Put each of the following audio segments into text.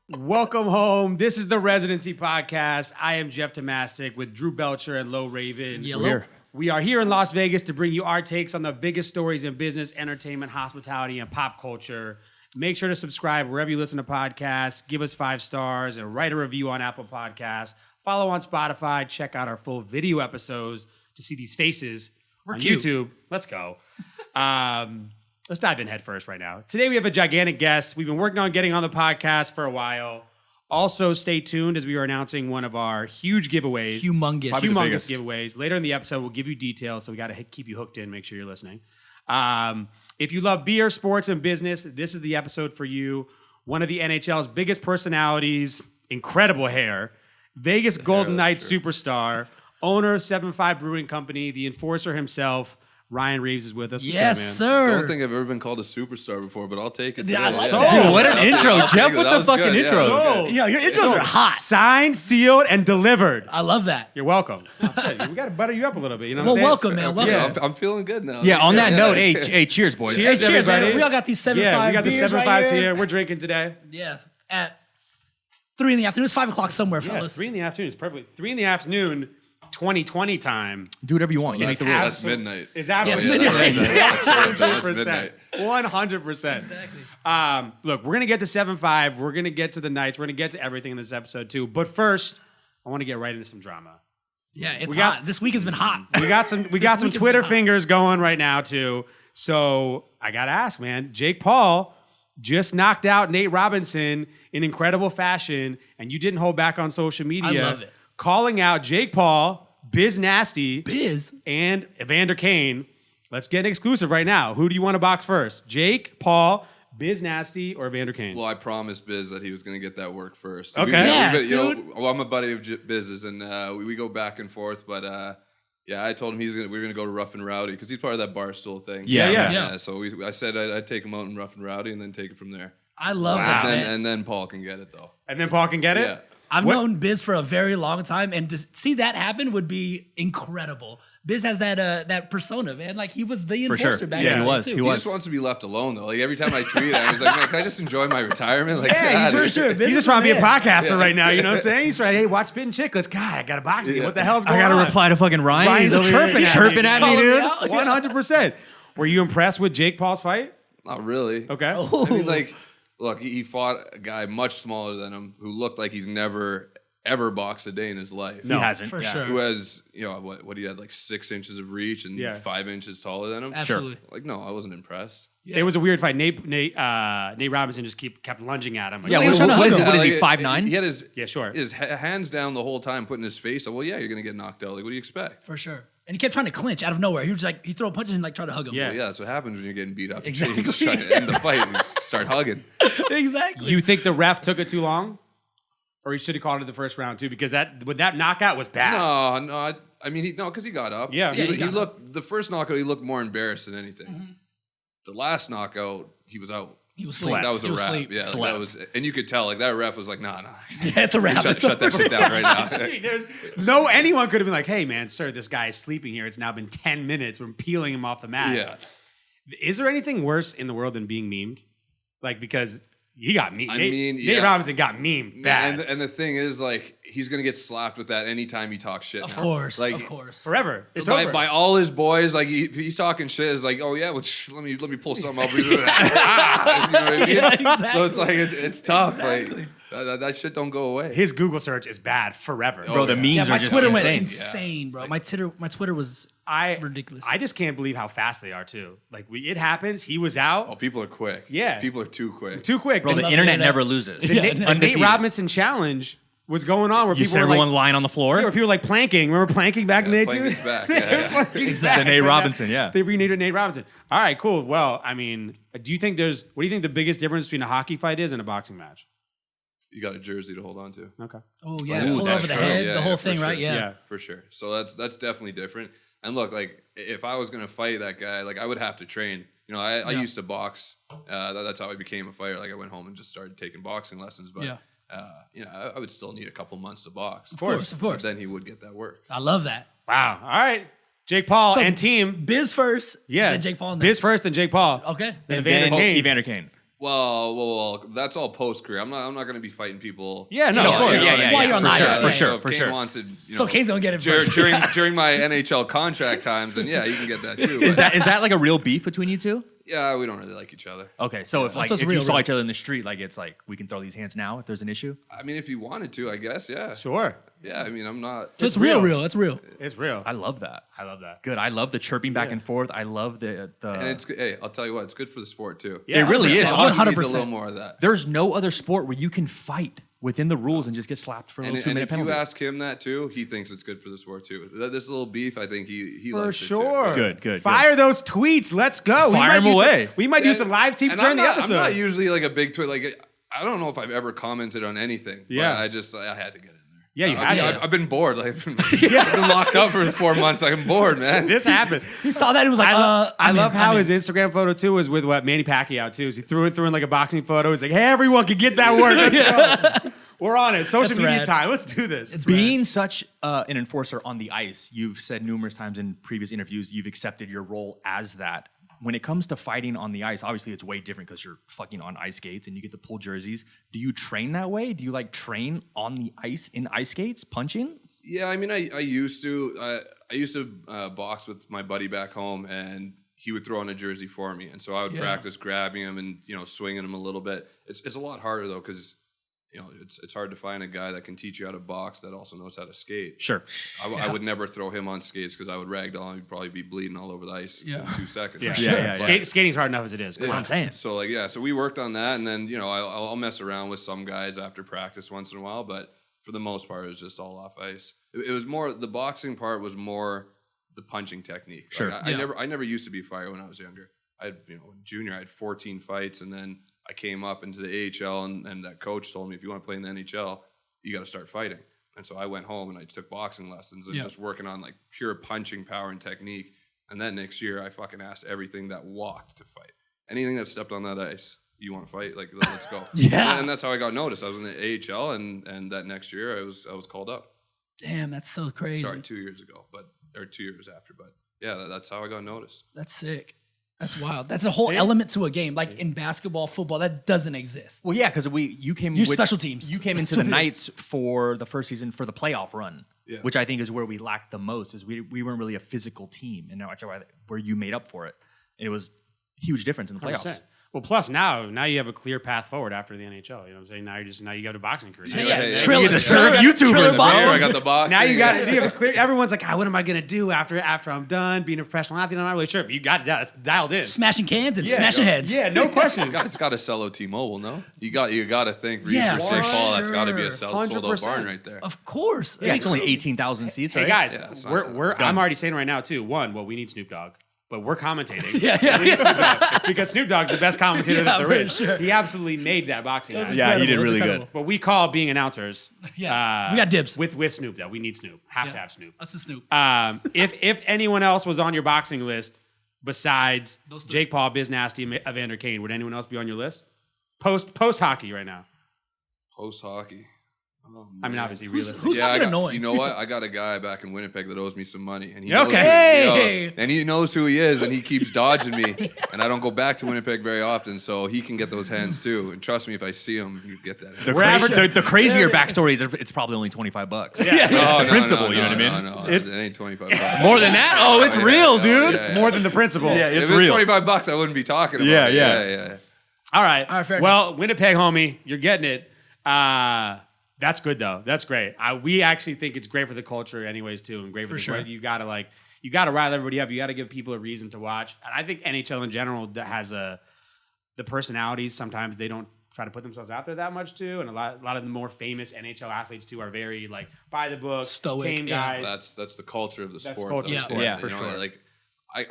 Welcome home. This is the Residency Podcast. I am Jeff Tomastic with Drew Belcher and Lo Raven. We are here in Las Vegas to bring you our takes on the biggest stories in business, entertainment, hospitality, and pop culture. Make sure to subscribe wherever you listen to podcasts. Give us 5 stars and write a review on Apple Podcasts. Follow on Spotify. Check out our full video episodes to see these faces on YouTube. Let's go. Let's dive in head first right now. Today we have a gigantic guest. We've been working on getting on the podcast for a while. Also, stay tuned as we are announcing one of our huge giveaways. Humongous giveaways. Later in the episode, we'll give you details, so we got to keep you hooked in, make sure you're listening. If you love beer, sports, and business, this is the episode for you. One of the NHL's biggest personalities, incredible hair, Vegas Golden Knights superstar, owner of 7-5 Brewing Company, the enforcer himself, Ryan Reaves is with us. Yes, sir. I don't think I've ever been called a superstar before, but I'll take it. Dude, what an intro, Jeff. What the fucking intro? Your intros are hot. Signed, sealed, and delivered. I love that. You're welcome. We got to butter you up a little bit. You know what I'm saying? Welcome, man. Welcome. Yeah, I'm feeling good now. Yeah, on that note, hey, cheers, boys. Cheers, Cheers, everybody. man. We all got these 7-5 Yeah, we got the beers 7-5s right here. We're drinking today. Yeah, at 3 in the afternoon. It's 5 o'clock somewhere, Yeah, fellas. 3 in the afternoon is perfect. 3 in the afternoon, 2020 time. Do whatever you want. You make the rules. That's midnight. Is absolutely midnight. 100%. Exactly. Look, we're going to get to 7-5. We're going to get to the Knights. We're going to get to everything in this episode, too. But first, I want to get right into some drama. Yeah, it's hot. This week has been hot. We got some Twitter fingers going right now, too. So I got to ask, man. Jake Paul just knocked out Nate Robinson in incredible fashion, and you didn't hold back on social media. I love it. Calling out Jake Paul, Biz Nasty, Biz, and Evander Kane. Let's get an exclusive right now. Who do you want to box first? Jake, Paul, Biz Nasty, or Evander Kane? Well, I promised Biz that he was going to get that work first. Okay. Dude. I'm a buddy of Biz's, and we go back and forth. But I told him we were going to go to Rough and Rowdy because he's part of that Barstool thing. Yeah. So I said I'd take him out in Rough and Rowdy and then take it from there. I love that, man. And then Paul can get it, though. And then Paul can get it? Yeah. I've known Biz for a very long time, and to see that happen would be incredible. Biz has that persona, man. Like, he was the enforcer back then. He was. He just wants to be left alone, though. Like, every time I tweet, I was like, man, can I just enjoy my retirement? Like, Yeah, For sure. He's just trying to be a podcaster right now, you know what I'm saying? He's like, hey, watch Spittin' Chicklets. God, I got a box again. What the hell's going on? I got to reply to fucking Ryan. Ryan's He's chirping at me, dude. 100%. Were you impressed with Jake Paul's fight? Not really. Okay. I mean, like, look, he fought a guy much smaller than him who looked like he's never ever boxed a day in his life. No. He hasn't. For sure. Who has, what he had, like 6 inches of reach and 5 inches taller than him. Absolutely. Like, no, I wasn't impressed. It was a weird fight. Nate Robinson just kept lunging at him. Like, Yeah, He was trying to hug him. what is he, Like, 5'9"? He had his sure. his hands down the whole time, putting his face up. Well, yeah, you're going to get knocked out. Like, what do you expect? For sure. And he kept trying to clinch out of nowhere. He was like, he'd throw punches and like try to hug him. Yeah. Well, yeah, that's what happens when you're getting beat up. Exactly. You just try to end the fight and just start hugging. Exactly. You think the ref took it too long? Or he should have called it the first round, too? Because that knockout was bad. No. I mean, because he got up. Yeah. He got looked, the first knockout, he looked more embarrassed than anything. The last knockout, he was out. He was Like, sleep. that was He a was wrap. sleep. Yeah, like, Slept. that was, and you could tell, like, that ref was like, nah. Yeah, it's a wrap. Shut that shit down right now. Anyone could have been like, hey, man, sir, this guy is sleeping here. It's now been 10 minutes. We're peeling him off the mat. Yeah. Is there anything worse in the world than being memed? Like, because he got memed. Nate yeah. Robinson got memed bad. And the thing is, like, he's gonna get slapped with that anytime he talks shit. Of now. course. Like, Of course. Forever. It's over. by all his boys, like he's talking shit. Is like, oh yeah, well, let me pull something up. You know what I mean? Yeah, exactly. So it's like it's tough. Like that shit don't go away. His Google search is bad forever. Bro, the memes Yeah, my are just Twitter went insane. insane, bro. My Twitter was ridiculous. I just can't believe how fast they are, too. Like, it happens. He was out. Oh, people are quick. Yeah. People are too quick. Too quick. Bro, the love internet the internet. never loses. The Nate Undefeated. Robinson challenge was going on where You people see were everyone like, lying on the floor? where people were like planking. Remember planking back in the day, too? Planking's back. Yeah. The Nate Robinson, yeah. They renamed Nate Robinson. All right, cool. Well, I mean, what do you think the biggest difference between a hockey fight is and a boxing match? You got a jersey to hold on to. Okay. Oh yeah, Ooh, pull that's over the true. head, Yeah, the whole for thing, sure. right? Yeah. For sure. So that's definitely different. And look, like if I was gonna fight that guy, like I would have to train. I used to box. That's how I became a fighter. Like I went home and just started taking boxing lessons. But I would still need a couple months to box. Of course. But then he would get that work. I love that. Wow. All right. Jake Paul So, and team. Biz first, Yeah. then Jake Paul. And Biz first, then Jake Paul. Okay. Then And Evander Kane. Evander Kane. Well, that's all post career. I'm not going to be fighting people. Yeah, no, of course. While you're on the ice, for sure, So if for Kane sure. wants it, So Kane's gonna get it first. during my NHL contract times, then yeah, you can get that too. Is that like a real beef between you two? Yeah, we don't really like each other. Okay, so if just you real, saw real. each other in the street, like it's like we can throw these hands now if there's an issue. I mean, if you wanted to, I guess, yeah. Sure. Yeah, I mean, I'm not. So it's real. It's real. It's real. I love that. I love that. Good. I love the chirping back and forth. I love the. And it's good. Hey, I'll tell you what, it's good for the sport too. Yeah, it really is. 100%. Honestly, 100%. Needs a little more of that. there's no other sport where you can fight within the rules and just get slapped for a little And 2-minute if penalty. you ask him that too, he thinks it's good for the sport too. This little beef, I think he For likes sure. it too. Good. Fire those tweets. Let's go. Fire 'em away. We might do some live tweets And during the I'm episode. not usually like a big tweet. Like I don't know if I've ever commented on anything. Yeah. But I had to get in there. Yeah, you had to. I've been bored. Like, I've been locked up for 4 months. I'm bored, man. This happened. He saw that. He was like, I love how his Instagram photo too was with Manny Pacquiao too. So he threw in like a boxing photo. He's like, "Hey, everyone can get that work. Let's go. We're on it. Social That's media rad. time. Let's do this." It's Being such an enforcer on the ice, you've said numerous times in previous interviews, you've accepted your role as that. When it comes to fighting on the ice, obviously it's way different because you're fucking on ice skates and you get to pull jerseys. Do you train that way? Do you like train on the ice in ice skates, punching? Yeah, I mean, I used to. I used to box with my buddy back home, and he would throw on a jersey for me, and so I would practice grabbing him and swinging him a little bit. It's a lot harder though because it's hard to find a guy that can teach you how to box that also knows how to skate. Sure. I would never throw him on skates because I would ragdoll and he'd probably be bleeding all over the ice in 2 seconds. Skating's hard enough as it is. That's what I'm saying. So so we worked on that, and then I'll mess around with some guys after practice once in a while, but for the most part, it was just all off ice. It was more the boxing part was more the punching technique. Sure. Like, I never used to be a fighter when I was younger. I had in junior I had 14 fights, and then I came up into the AHL, and that coach told me if you want to play in the NHL, you got to start fighting. And so I went home and I took boxing lessons and just working on like pure punching power and technique. And then next year, I fucking asked everything that walked to fight. Anything that stepped on that ice, you want to fight? Like, let's go. And that's how I got noticed. I was in the AHL, and that next year I was called up. Damn, that's so crazy. Sorry, 2 years ago, or 2 years after. But yeah, that's how I got noticed. That's sick. That's wild. That's a whole element to a game. Like in basketball, football, that doesn't exist. Well, yeah, because you came You're special teams. You came into the Knights for the first season for the playoff run, which I think is where we lacked the most. Is we weren't really a physical team, and now where you made up for it. And it was a huge difference in the playoffs. 100%. Well, plus now you have a clear path forward after the NHL. You know what I'm saying? Now you got a boxing career. Triller. You get to serve YouTubers, boxing. I got the box. Now you have a clear. Everyone's like, what am I gonna do after I'm done being a professional athlete? I'm not really sure. But you got it. It's dialed in. Smashing cans and smashing heads. Yeah, no question. It's got to sell T-Mobile, no? You got to think. Reed Yeah, for for St. Paul. That's got to be a sure. sold out 100%. barn right there. Of course. Yeah, it's only 18,000 seats, right? Hey guys, Yeah, it's not I'm already saying right now too. We need Snoop Dogg. But we're commentating. Yeah. We need Snoop Dogg, because Snoop Dogg's the best commentator that there for is. sure. He absolutely made that boxing match. Yeah, he did Incredible. really That's good. incredible. But we call being announcers. Yeah. We got dibs. With Snoop though. We need Snoop. Have to have Snoop. That's the Snoop. If anyone else was on your boxing list besides Those three. Jake Paul, Biz Nasty, and Evander Kane, would anyone else be on your list? Post hockey right now. Post hockey. Oh, I mean, man. obviously, realistic. Who's fucking annoying? You know what? I got a guy back in Winnipeg that owes me some money, and he Okay. knows Hey! and he knows who he is, and he keeps dodging me, and I don't go back to Winnipeg very often, so he can get those hands too. And trust me, if I see him, you get that. The crazier backstory is it's probably only $25. Yeah. No, the principle, you know what I mean? No, It's- it ain't $25. More than that? Oh, it's real, dude. It's More than the principal. Yeah, If it's it was real. $25, I wouldn't be talking about Yeah, it. yeah. All right. fair Well, Winnipeg, homie, you're getting it. That's good though. That's great. We actually think it's great for the culture, anyways, too, and great for the sure. You gotta rile everybody up. You gotta give people a reason to watch. And I think NHL in general has the personalities. Sometimes they don't try to put themselves out there that much too. And a lot of the more famous NHL athletes too are very like by the book, Stoic, tame yeah. guys. That's the culture of the That's sport. culture though. of the sport. Yeah, You for know, sure. Like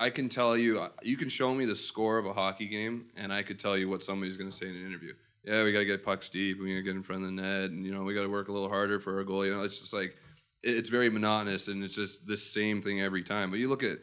I can tell you, you can show me the score of a hockey game, and I could tell you what somebody's going to say in an interview. Yeah, we got to get pucks deep. We got to get in front of the net, and we got to work a little harder for our goal. It's just like it's very monotonous, and it's just the same thing every time. But you look at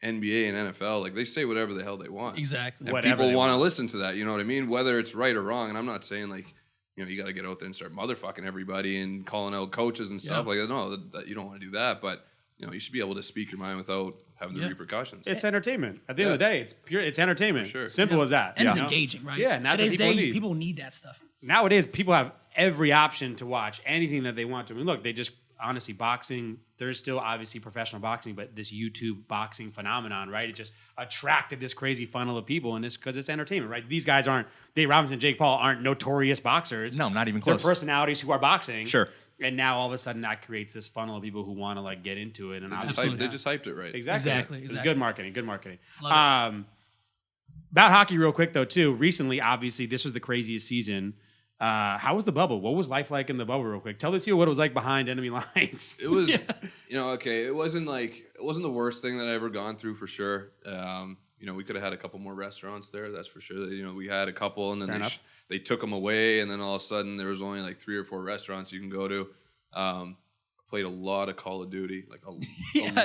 NBA and NFL, like they say whatever the hell they want. Exactly. And Whatever people they want to want. listen to that. You know what I mean? Whether it's right or wrong. And I'm not saying like you got to get out there and start motherfucking everybody and calling out coaches and stuff like that. No, that you don't want to do that. But you should be able to speak your mind without having the repercussions. It's entertainment. At the end of the day, it's entertainment. For sure. Simple as that. And it's engaging, right? Yeah, and that's Today's what people day, need. people need that stuff. Nowadays, people have every option to watch anything that they want to. I mean, look, they just honestly boxing. There's still obviously professional boxing, but this YouTube boxing phenomenon, right? It just attracted this crazy funnel of people, and this because it's entertainment, right? These guys aren't Dave Robinson, Jake Paul aren't notorious boxers. No, not even close. They're personalities who are boxing. Sure. And now all of a sudden that creates this funnel of people who want to like get into it. And they just hyped it right. Exactly. It's good marketing. Good marketing. About hockey, real quick though, too. Recently, obviously, this was the craziest season. How was the bubble? What was life like in the bubble, real quick? Tell us here what it was like behind enemy lines. It was, it wasn't the worst thing that I ever gone through for sure. We could have had a couple more restaurants there, that's for sure. We had a couple, and then they took them away, and then all of a sudden there was only like 3 or 4 restaurants you can go to. Played a lot of Call of Duty, like a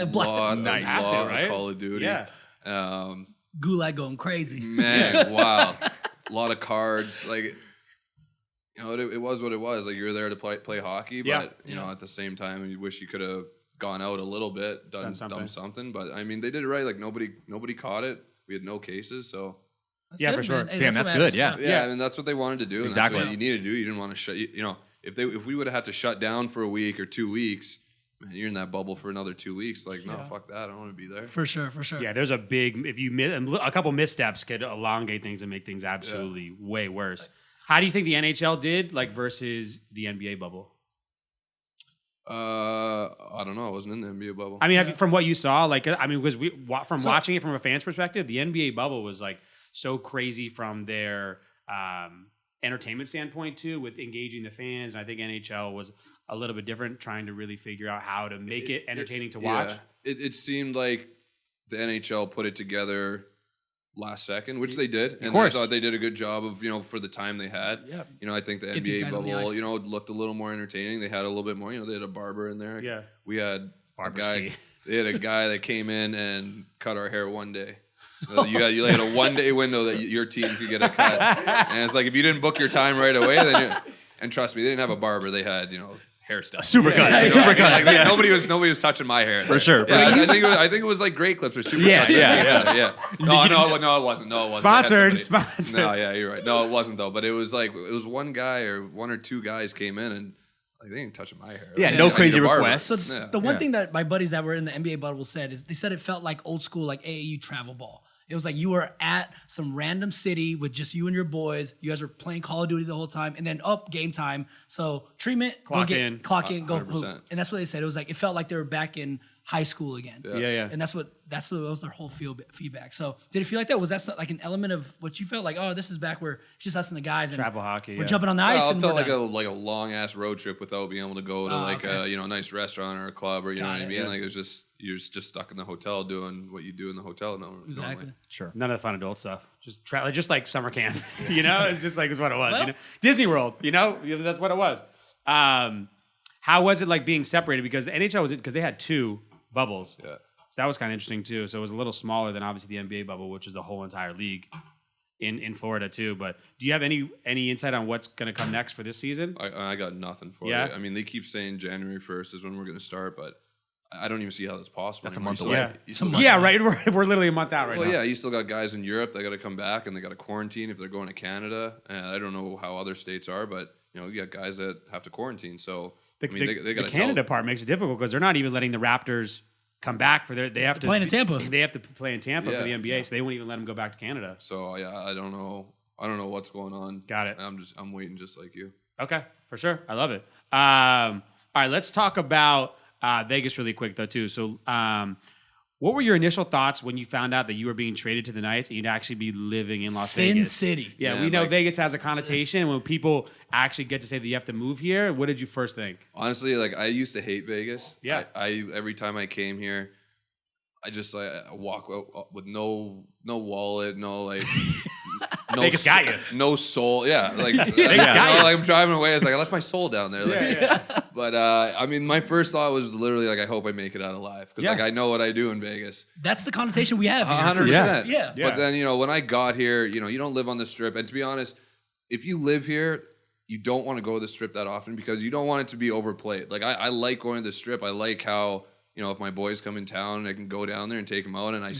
lot of Call of Duty. Yeah. Gulag going crazy. Man, wow. A lot of cards. Like, it was what it was. Like, you were there to play hockey, but, at the same time, you wish you could have gone out a little bit, done something. But, I mean, they did it right. Like, nobody caught it. We had no cases, so... That's for sure. Hey, Damn, that's good. Yeah. Yeah, I mean, that's what they wanted to do. Exactly. That's what you need to do. You didn't want to shut... If we would have had to shut down for a week or 2 weeks... Man, you're in that bubble for another 2 weeks. Like, no, fuck that. I don't want to be there. For sure. Yeah, there's a couple missteps could elongate things and make things absolutely way worse. How do you think the NHL did, like, versus the NBA bubble? I don't know. I wasn't in the NBA bubble. I mean, from what you saw, because watching it from a fan's perspective, the NBA bubble was like so crazy from their entertainment standpoint too, with engaging the fans. And I think NHL was a little bit different, trying to really figure out how to make it entertaining to watch. Yeah. It seemed like the NHL put it together last second, which they did. And I thought they did a good job of, for the time they had. Yeah. I think the NBA bubble, looked a little more entertaining. They had a little bit more, they had a barber in there. Yeah. We had they had a guy that came in and cut our hair one day. You had a 1 day window that your team could get a cut. And it's like, if you didn't book your time right away, and trust me, they didn't have a barber. They had, hairstyle. Super cuts. Super cuts. Like, nobody was touching my hair. For sure. Yeah, I think it was like great clips or super cuts. Yeah. No, it wasn't. Sponsored. No, yeah, you're right. No, it wasn't though. But it was like, it was one guy or 1 or 2 guys came in and like, they ain't touching my hair. Yeah, no crazy requests. So the one thing that my buddies that were in the NBA bubble said is they said it felt like old school, like AAU travel ball. It was like you were at some random city with just you and your boys. You guys were playing Call of Duty the whole time, and then game time. So treatment, clock in, go hoop. And that's what they said. It was like it felt like they were back in high school again. Yeah. And that was their whole feedback. So did it feel like that? Was that like an element of what you felt like? Oh, this is back where it's just us and the guys and travel hockey. We're jumping on the ice. It felt like a long ass road trip without being able to go to a nice restaurant or a club or know what I mean. Yeah. Like, it was just you're just stuck in the hotel doing what you do in the hotel. Exactly. Normally. Sure. None of the fun adult stuff. Just like summer camp. It's just like it's what it was. Disney World. That's what it was. How was it like being separated? Because the NHL because they had 2 bubbles. Yeah. So that was kind of interesting too. So it was a little smaller than obviously the NBA bubble, which is the whole entire league in Florida too. But do you have any insight on what's going to come next for this season? I got nothing for it. I mean, they keep saying January 1st is when we're going to start, but I don't even see how that's possible. That's anymore. a month away. Right. We're literally a month out right now. Well, yeah, you still got guys in Europe that got to come back and they got to quarantine if they're going to Canada. And I don't know how other states are, but you got guys that have to quarantine. So they got the Canada part makes it difficult because they're not even letting the Raptors come back for they have to play in Tampa. They have to play in Tampa for the NBA, so they won't even let them go back to Canada. So yeah, I don't know what's going on. Got it. I'm waiting just like you. Okay, for sure. I love it. All right, let's talk about Vegas really quick though too. So what were your initial thoughts when you found out that you were being traded to the Knights and you'd actually be living in Las Vegas? Sin City. Yeah, we know Vegas has a connotation. When people actually get to say that you have to move here, what did you first think? Honestly, like I used to hate Vegas. Yeah. I every time I came here, I just I walk with no wallet, no like. Vegas got you. No soul. Yeah. Like, Vegas got you. Like I'm driving away. I was like, I left my soul down there. Like, But I mean, my first thought was literally like, I hope I make it out alive. Because like I know what I do in Vegas. That's the connotation we have here. 100%. Yeah. But then, when I got here, you don't live on the Strip. And to be honest, if you live here, you don't want to go to the Strip that often because you don't want it to be overplayed. Like I like going to the Strip. I like how if my boys come in town, I can go down there and take them out, and I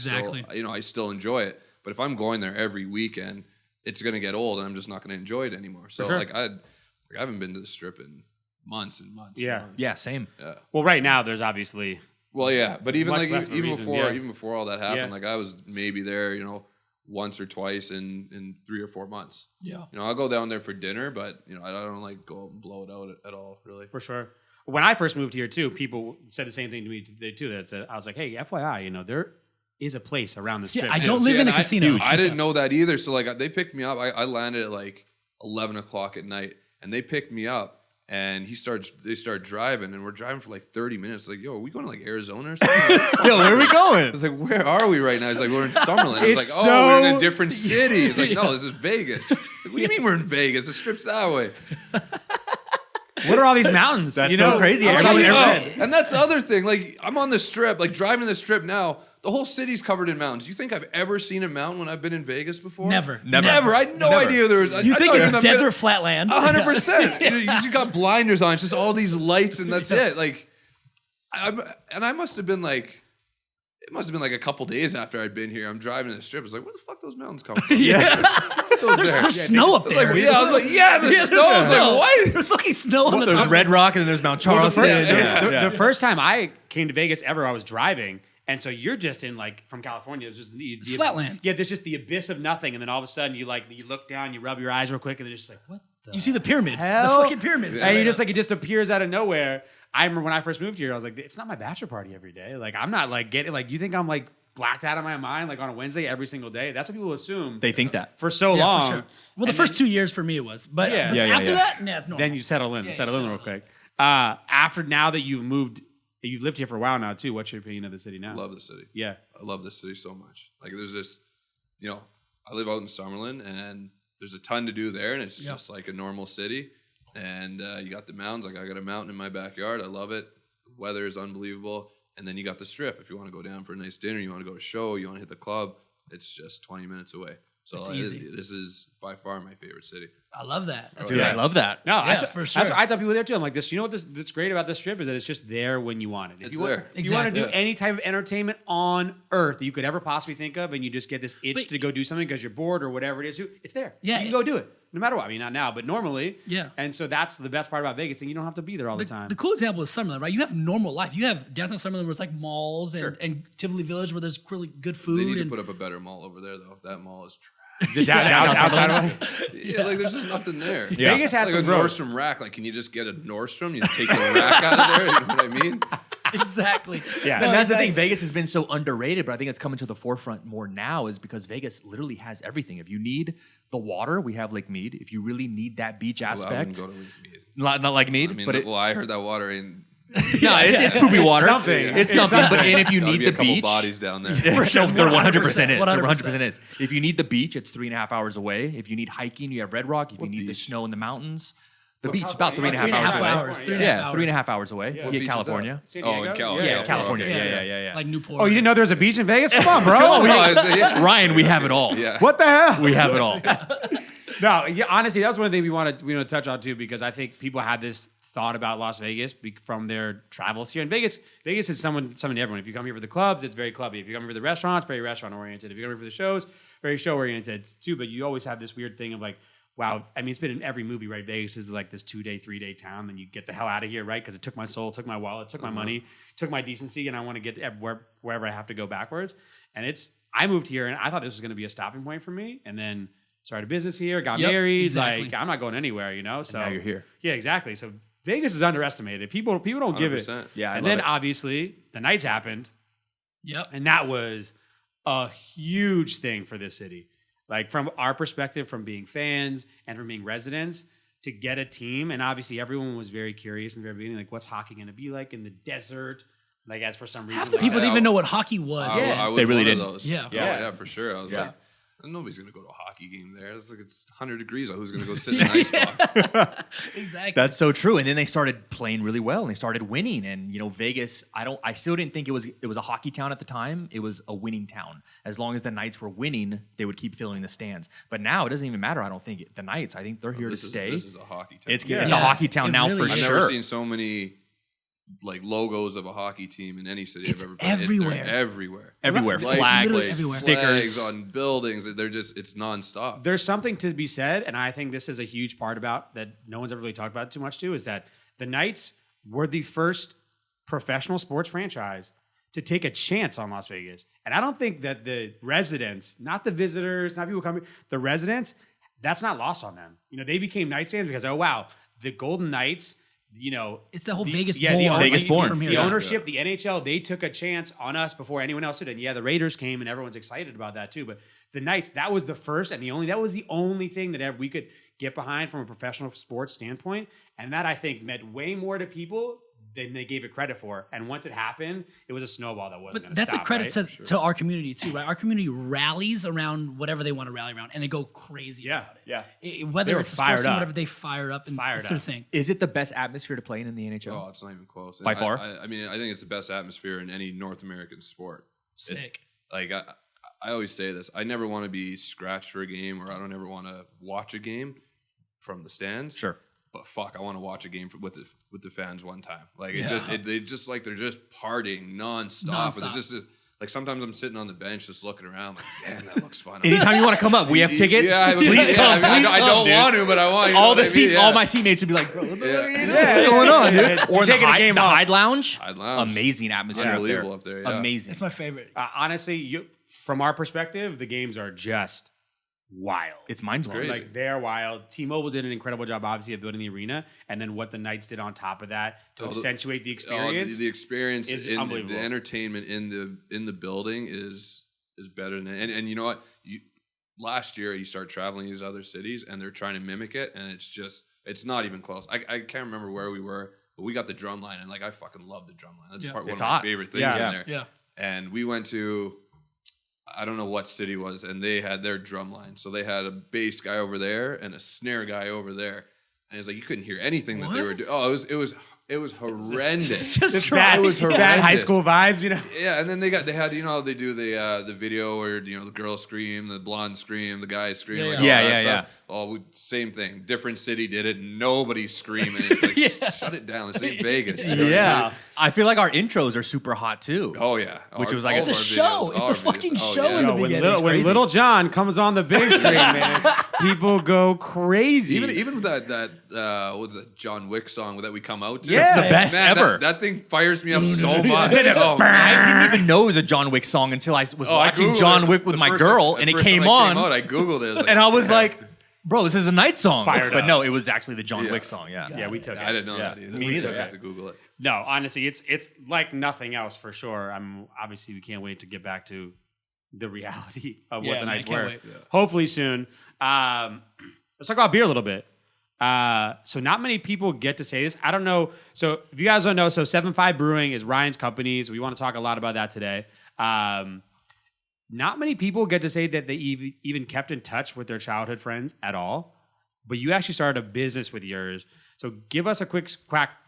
still enjoy it. But if I'm going there every weekend, it's going to get old, and I'm just not going to enjoy it anymore. So I haven't been to the Strip in months and months. Yeah. and months. Yeah, same. Yeah. Well, right now there's obviously. Well, yeah, but even Much less of a reason, even before all that happened, Yeah. like I was maybe there, once or twice in 3 or 4 months. Yeah. I'll go down there for dinner, but I don't like go out and blow it out at all, really. For sure. When I first moved here too, people said the same thing to me today too. I was like, hey, FYI, there is a place around the Strip. I don't live in a casino. I didn't know that either. So like they picked me up. I landed at like 11 o'clock at night, and they picked me up. And they start driving, and we're driving for like 30 minutes. Like, yo, are we going to like Arizona or something? Yo, where are we going? I was like, where are we right now? He's like, we're in Summerlin. I was It's like, we're in so- a different city. He's like, no, this is Vegas. Like, what do you mean we're in Vegas? The Strip's that way. What are all these mountains? That's so crazy. I'm Everyone's like, red. and that's the other thing. Like, I'm on the Strip, like driving the Strip now. The whole city's covered in mountains. You think I've ever seen a mountain when I've been in Vegas before? Never. I had no idea there was. You think it's desert flatland? 100%. You just got blinders on. It's just all these lights, and that's it. Like, I must have been like. It must have been like a couple days after I'd been here. I'm driving to the Strip. I was like, where the fuck those mountains come from? There's snow up there. I was like, the snow. I was like, what? There's fucking snow on the There's top. Red Rock and then there's Mount Charleston. The first time I came to Vegas ever, I was driving. And so you're just in like from California, it's just the flatland. Yeah, there's just the abyss of nothing, and then all of a sudden you look down, you rub your eyes real quick, and they're just like, what the You see the pyramid. hell? The fucking pyramids. And you just like it just appears out of nowhere. I remember when I first moved here, I was like, it's not my bachelor party every day. Like I'm not like getting like you think I'm like blacked out of my mind like on a Wednesday every single day. That's what people assume. They think that. For so Yeah, long. for sure. Well, the first 2 years for me it was, but Yeah. after that, nah, it's normal. Then you settle in. Yeah, settle you in real settle quick. After now that you've moved, you've lived here for a while now too. What's your opinion of the city now? I love the city. Yeah. I love this city so much. Like there's this, I live out in Summerlin, and there's a ton to do there, and it's just like a normal city. And you got the mountains. Like I got a mountain in my backyard. I love it. The weather is unbelievable. And then you got the Strip. If you want to go down for a nice dinner, you want to go to a show, you want to hit the club, it's just 20 minutes away. So It's easy. This is by far my favorite city. I love that. That's Dude, I love that. No, Yeah, for sure. That's what I tell people there too. I'm like this. You know what that's great about this Strip is that it's just there when you want it. If It's you want, there. If you want to do Exactly. any type of entertainment on earth that you could ever possibly think of, and you just get this itch to go do something because you're bored or whatever it is, it's there. Yeah. You can go do it no matter what. I mean, not now, but normally. Yeah. And so that's the best part about Vegas, and you don't have to be there all the time. The cool example is Summerlin, right? You have normal life. You have downtown Summerlin where it's like malls and Tivoli Village where there's really good food. They need to and put up a better mall over there, though. That mall is trash. Outside of Yeah, like there's just nothing there. Vegas has like some a growth. Nordstrom rack. Like, can you just get a Nordstrom? You take the rack out of there. You know what I mean? Exactly. Yeah. And that's the thing. Vegas has been so underrated, but I think it's coming to the forefront more now is because Vegas literally has everything. If you need the water, we have Lake Mead. If you really need that beach Well, I aspect, wouldn't go to Lake Mead. not like Mead, I mean, but I heard that water ain't. no, it's poopy water. something. It's something. But and if you Gotta need be the a couple beach, bodies down there. for sure, there 100% is. 100%. There 100% is. If you need the beach, it's 3.5 hours away. If you need hiking, you have Red Rock. If you need the beach? snow in the mountains, the beach about 3.5 3.5 hours away. hours. 3.5 Yeah, hours. 3.5 hours away. What Yeah, beach is that? California. San Oh, Diego? in California. Yeah. Yeah, California. Okay. Yeah. Like Newport. Oh, you didn't know there was a beach in Vegas? Come on, bro. Ryan, we have it all. Yeah. What the hell? We have it all. No, yeah, honestly, that's one thing we want to touch on too, because I think people had this thought about Las Vegas from their travels here. And Vegas is something to everyone. If you come here for the clubs, it's very clubby. If you come here for the restaurants, very restaurant oriented. If you come here for the shows, very show oriented too. But you always have this weird thing of like, wow. I mean, it's been in every movie, right? Vegas is like this 2-day, 3-day town. Then you get the hell out of here, right? Because it took my soul, took my wallet, took my money, took my decency, and I want to get wherever I have to go backwards. And I moved here, and I thought this was going to be a stopping point for me, and then started a business here, got married. exactly. Like I'm not going anywhere, So now you're here. Yeah, exactly. So Vegas is underestimated. People don't give it. 100%. Yeah, I and love then it. obviously the nights happened, Yep. and that was a huge thing for this city. Like from our perspective, from being fans and from being residents, to get a team, and obviously everyone was very curious in the very beginning, like what's hockey going to be like in the desert? Like as for some reason, Half the like, people didn't I- even know what hockey was. I was They really one did. of those. Yeah. Yeah, for sure. I was Yeah. like, nobody's gonna go to a hockey game there. It's like it's 100 degrees. Who's gonna go sit in an ice box? Exactly. That's so true. And then they started playing really well and they started winning. And Vegas, I still didn't think it was a hockey town at the time. It was a winning town. As long as the Knights were winning, they would keep filling the stands. But now it doesn't even matter. I don't think the Knights. I think they're here to stay. This is a hockey town. It's a Yeah. hockey town It now really for is. I've sure. never seen so many like logos of a hockey team in any city It's I've ever been. everywhere. They're everywhere. Everywhere. Like, Flags, literally everywhere. stickers. Flags on buildings. It's nonstop. There's something to be said, and I think this is a huge part about that no one's ever really talked about too much too, is that the Knights were the first professional sports franchise to take a chance on Las Vegas. And I don't think that the residents, not the visitors, not people coming, the residents, that's not lost on them. You know, they became Knights fans because, oh, wow, the Golden Knights, you know. It's the whole Vegas born. from here. The ownership, the NHL, they took a chance on us before anyone else did. And yeah, the Raiders came and everyone's excited about that too. But the Knights, that was the first and that was the only thing that we could get behind from a professional sports standpoint. And that I think meant way more to people than they gave it credit for. And once it happened, it was a snowball that wasn't going to stop. That's a credit right? to our community too, right? Our community rallies around whatever they want to rally around, and they go crazy about it. Yeah. Whether it's a sports team, whatever, they fire up and it's their thing. Is it the best atmosphere to play in the NHL? Oh, it's not even close. By far? I mean, I think it's the best atmosphere in any North American sport. Sick. I always say this. I never want to be scratched for a game, or I don't ever want to watch a game from the stands. Sure. But fuck, I want to watch a game with the fans one time. Like they're just partying nonstop. But it's just like sometimes I'm sitting on the bench just looking around, like, damn, that looks fun. Anytime you want to come up, we have tickets. Yeah, please come. I don't want to, but I want. All my teammates would be like, bro, what's going on, dude? Or taking a game the off. Hyde Lounge. Hyde Lounge. Amazing atmosphere Unbelievable up there. Yeah. Amazing. It's my favorite. Honestly, from our perspective, the games are just wild. It's mind-blowing. crazy. Like, they're wild. T-Mobile did an incredible job, obviously, of building the arena, and then what the Knights did on top of that to accentuate the experience. The experience is in unbelievable. the entertainment in the building is better than and you know what? Last year you start traveling these other cities and they're trying to mimic it, and it's not even close. I can't remember where we were, but we got the drum line, and like I fucking love the drum line. That's one of my favorite things in there. Yeah. And we went to, I don't know what city it was, and they had their drum line. So they had a bass guy over there and a snare guy over there. And it's like you couldn't hear anything that they were doing. Oh, it was horrendous. Just bad, it was horrendous. bad high school vibes, you know. Yeah, and then they had they do the video where the girl scream, the blonde scream, the guy scream. Yeah. Oh, same thing. Different city did it. Nobody's screaming. It's like shut it down. This ain't Vegas. Yeah. I feel like our intros are super hot too. Oh yeah. Which was like It's a show. It's a fucking show in the beginning. When Little John comes on the big screen, man, people go crazy. Even with that what's that John Wick song that we come out to? Yeah. It's the best ever. That thing fires me up so much. Oh, I didn't even know it was a John Wick song until I was watching John Wick with my girl, and it came on. I Googled it. And I was like, bro, this is a night song. Fired but up. no, it was actually the John Wick song. Yeah. we took it. I didn't know that either. Me We neither. took it to Google it. No, honestly, it's like nothing else for sure. Obviously we can't wait to get back to the reality of what the Knights were. wait. Yeah. Hopefully soon. Let's talk about beer a little bit. So not many people get to say this. I don't know. So if you guys don't know, so 7-5 Brewing is Ryan's company. So we want to talk a lot about that today. Not many people get to say that they even kept in touch with their childhood friends at all. But you actually started a business with yours. So give us a quick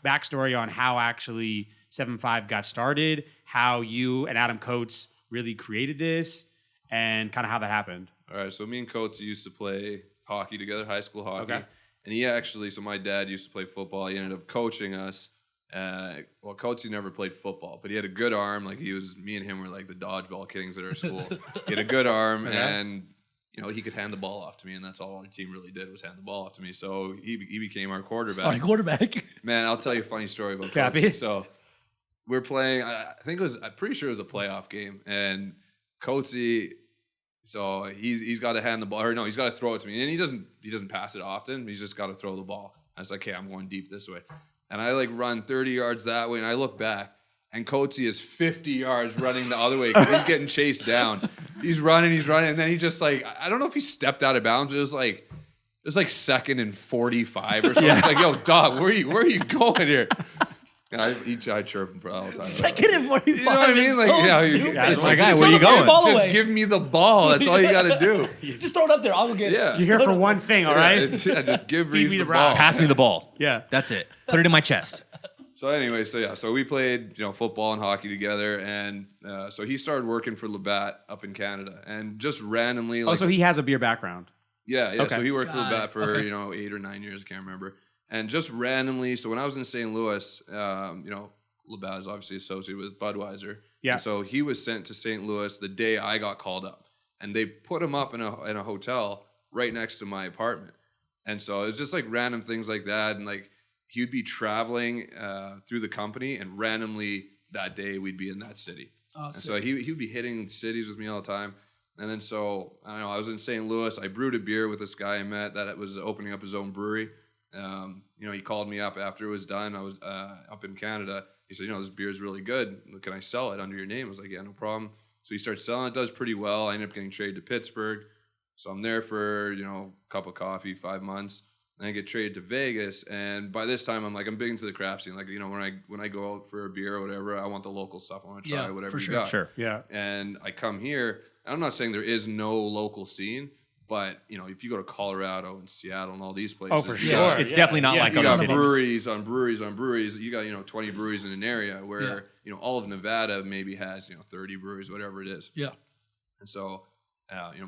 backstory on how actually 7-5 got started, how you and Adam Coates really created this, and kind of how that happened. All right, so me and Coates used to play hockey together, high school hockey. Okay. And so my dad used to play football. He ended up coaching us. Coates, he never played football, but he had a good arm. Like me and him were like the dodgeball kings at our school. He had a good arm, and he could hand the ball off to me, and that's all our team really did was hand the ball off to me. So he became our quarterback. Starting quarterback. Man, I'll tell you a funny story about Cappy. Coates. So we're playing. I'm pretty sure it was a playoff game, and Coatesy. So he's got to hand the ball, or no, he's got to throw it to me, and he doesn't pass it often. He's just got to throw the ball. I was like, okay, I'm going deep this way, and I run 30 yards that way, and I look back, and Coatesy is 50 yards running the other way because he's getting chased down. He's running, and then he just I don't know if he stepped out of bounds. It was like 2nd and 45 or something. Yeah. Like, yo, dog, where are you going here? And I chirp him for all the time. 2nd and 45. You know what I mean? It's like, guy, where are you going? Just give me the ball. That's all you got to do. Just throw it up there. I'll go get it. Yeah. You're here for one thing, all right? Just give Feed me Reaves the the rock. ball. Pass me the ball. Yeah. That's it. Put it in my chest. So anyway, so we played football and hockey together, and so he started working for Labatt up in Canada, and just randomly. So he has a beer background. Yeah. Okay. So he worked for Labatt for 8 or 9 years, I can't remember, and just randomly. So when I was in St. Louis, Labatt is obviously associated with Budweiser. Yeah. And so he was sent to St. Louis the day I got called up. And they put him up in a hotel right next to my apartment. And so it was just like random things like that. And like he would be traveling through the company, and randomly that day we'd be in that city. And so he would be hitting cities with me all the time. And then so, I don't know, I was in St. Louis. I brewed a beer with this guy I met that was opening up his own brewery. He called me up after it was done. I was up in Canada. He said, this beer is really good. Can I sell it under your name? I was like, yeah, no problem. So he starts selling it, does pretty well. I ended up getting traded to Pittsburgh. So I'm there for, a cup of coffee, 5 months. Then I get traded to Vegas. And by this time, I'm big into the craft scene. Like, when I go out for a beer or whatever, I want the local stuff. I want to try whatever you got. Sure. Yeah. And I come here. And I'm not saying there is no local scene, but, if you go to Colorado and Seattle and all these places. Oh, for sure. It's definitely not like you other got cities. breweries on breweries on breweries. You got 20 breweries in an area where all of Nevada maybe has 30 breweries, whatever it is. Yeah. And so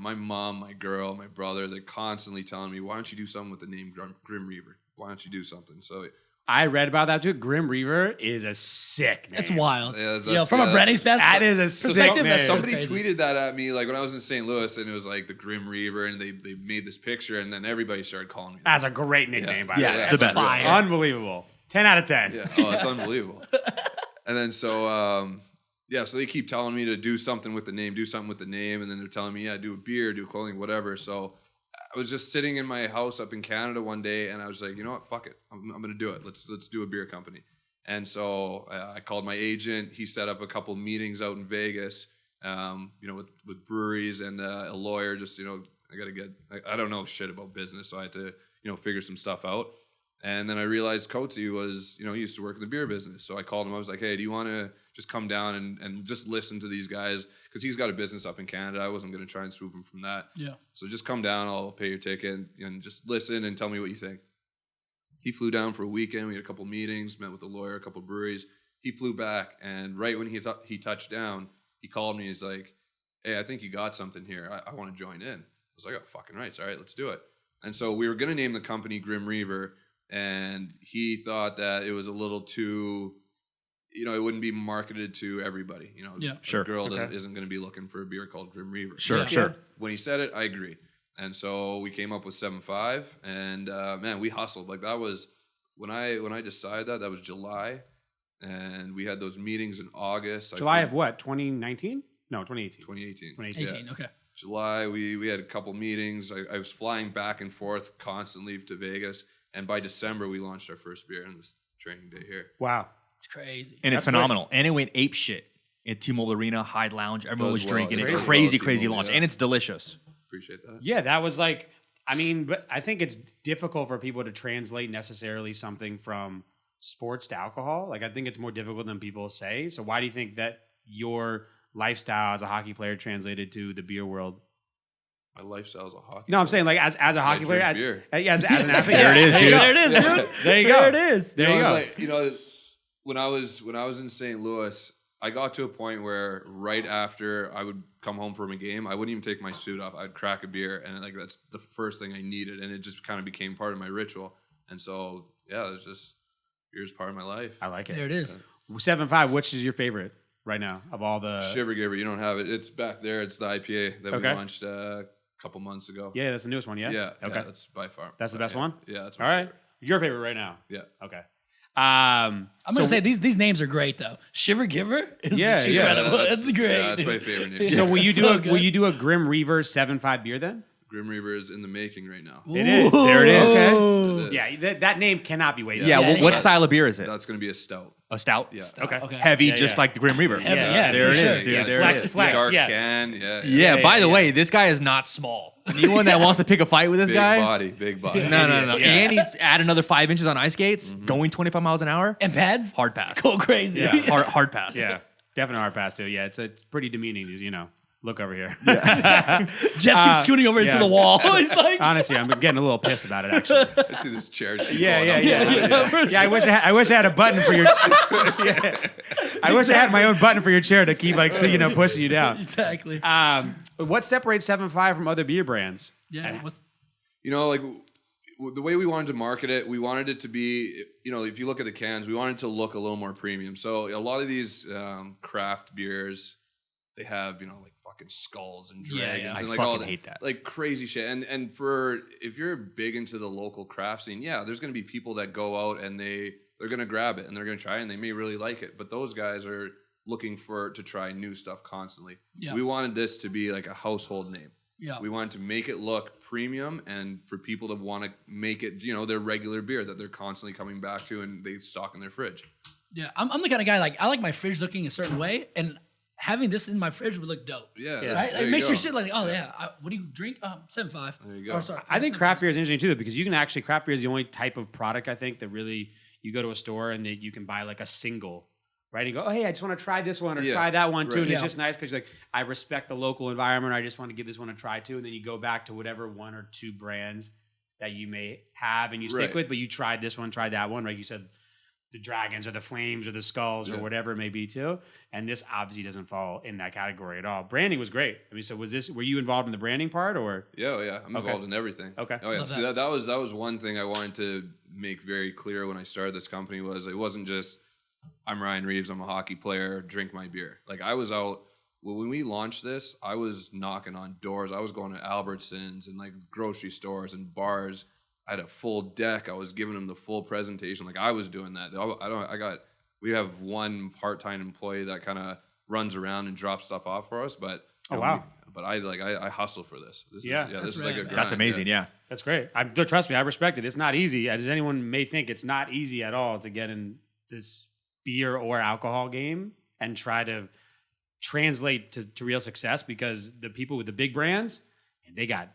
my mom, my girl, my brother, they're constantly telling me, why don't you do something with the name Grim Reaver? Why don't you do something? So I read about that too. Grim Reaver is a sick name. It's wild. Yeah, from a branding that is a sick name. Somebody Crazy. tweeted that at me when I was in St. Louis, and it was like the Grim Reaver, and they made this picture, and then everybody started calling me. That's a great nickname, by the way. it's the That's best. fire. Unbelievable. 10 out of 10. Yeah. Oh, it's unbelievable. And then so they keep telling me to do something with the name, and then they're telling me, do a beer, do clothing, whatever. So I was just sitting in my house up in Canada one day, and I was like, you know what, fuck it, I'm gonna do it. Let's do a beer company. And so I called my agent. He set up a couple meetings out in Vegas, with breweries and a lawyer. Just I don't know shit about business, so I had to figure some stuff out. And then I realized Coatsy was, he used to work in the beer business. So I called him. I was like, hey, do you want to just come down and just listen to these guys? Because he's got a business up in Canada. I wasn't going to try and swoop him from that. Yeah. So just come down. I'll pay your ticket and just listen and tell me what you think. He flew down for a weekend. We had a couple meetings, met with a lawyer, a couple breweries. He flew back. And right when he touched down, he called me. He's like, hey, I think you got something here. I want to join in. I was like, oh, fucking right. All right, let's do it. And so we were going to name the company Grim Reaver. And he thought that it was a little too, it wouldn't be marketed to everybody. A girl isn't going to be looking for a beer called Grim Reaver. Sure. When he said it, I agree. And so we came up with 7.5, and man, we hustled. Like that was when I decided that was July, and we had those meetings in August. July of what? 2019? No, 2018. 2018. 2018. Yeah. Okay. July, we had a couple meetings. I was flying back and forth constantly to Vegas. And by December, we launched our first beer on this training day here. Wow. It's crazy. And it's phenomenal. And it went ape shit at T-Mobile Arena, Hyde Lounge. Everyone was drinking it. Crazy launch. And it's delicious. Appreciate that. Yeah, that was but I think it's difficult for people to translate necessarily something from sports to alcohol. I think it's more difficult than people say. So why do you think that your lifestyle as a hockey player translated to the beer world? My lifestyle as a hockey. No, I'm saying as a hockey player, as an athlete. There it is, dude. There it is, dude. There you go. There it is. There you go. When I was in St. Louis, I got to a point where right after I would come home from a game, I wouldn't even take my suit off. I'd crack a beer, and that's the first thing I needed, and it just kind of became part of my ritual. And so, it's just beer's part of my life. I like it. There it is. 7.5. Which is your favorite right now of all the Shiver Giver? You don't have it. It's back there. It's the IPA that we launched a couple months ago. Yeah, that's the newest one. Yeah. Yeah. Okay. Yeah, that's by far. That's the best one. Yeah. That's all right. Your favorite right now. Yeah. Okay. I'm gonna say these names are great though. Shiver Giver is incredible. That's great. Yeah, that's my favorite name. So will you do a Grim Reaver 7.5 beer then? Grim Reaver is in the making right now. It is. There it is. Okay. Yeah, that name cannot be wasted. Yeah. What style of beer is it? That's going to be a stout. A stout? Yeah. Okay. Heavy, just like the Grim Reaver. Heavy, There it is, dude. Yeah, There it is. flex. Dark Yeah. can. Yeah, by the way, this guy is not small. Anyone that wants to pick a fight with this Big guy? body. No. Yeah. And he's add another 5 inches on ice skates, going 25 miles an hour. And pads? Hard pass. Go crazy. Yeah. Hard pass. Yeah. Definitely hard pass too. Yeah, it's pretty demeaning. Look over here. Jeff keeps scooting over into the wall. He's like, Honestly, I'm getting a little pissed about it. Actually. I see this chair. Yeah. Yeah, I wish I had a button for your. Yeah. I wish I had my own button for your chair to keep pushing you down. exactly. What separates 7.5 from other beer brands? Yeah. the way we wanted to market it, we wanted it to be, if you look at the cans, we wanted it to look a little more premium. So a lot of these craft beers, they have, like fucking skulls and dragons and I like fucking all hate that. Like crazy shit. And if you're big into the local craft scene, there's going to be people that go out and they're going to grab it and they're going to try it and they may really like it. But those guys are looking to try new stuff constantly. Yeah. We wanted this to be like a household name. Yeah. We wanted to make it look premium and for people to want to make it, their regular beer that they're constantly coming back to and they stock in their fridge. Yeah, I'm the kind of guy, I like my fridge looking a certain way, and having this in my fridge would look dope. Yeah. Right? It makes your shit like, what do you drink? 7.5. There you go. Oh, sorry. I think craft beer is interesting too, because you can actually, craft beer is the only type of product, I think, that really, you go to a store and you can buy like a single. Right, and you go, oh, hey, I just want to try this one or try that one too. Right. And it's just nice because like, I respect the local environment. I just want to give this one a try too. And then you go back to whatever one or two brands that you may have and you stick with, but you tried this one, tried that one, right? You said the dragons or the flames or the skulls or whatever it may be too. And this obviously doesn't fall in that category at all. Branding was great. I mean, so were you involved in the branding part or? Yeah. I'm involved in everything. Okay. Oh yeah. See, that was one thing I wanted to make very clear when I started this company was it wasn't just, I'm Ryan Reaves, I'm a hockey player, drink my beer. Like I was out, when we launched this, I was knocking on doors. I was going to Albertsons and like grocery stores and bars. I had a full deck. I was giving them the full presentation. Like I was doing that. We have one part-time employee that kind of runs around and drops stuff off for us, but I hustle for this. This is like a grind. That's amazing. Yeah. That's great. Trust me, I respect it. It's not easy. As anyone may think, it's not easy at all to get in this beer or alcohol game and try to translate to real success, because the people with the big brands, they got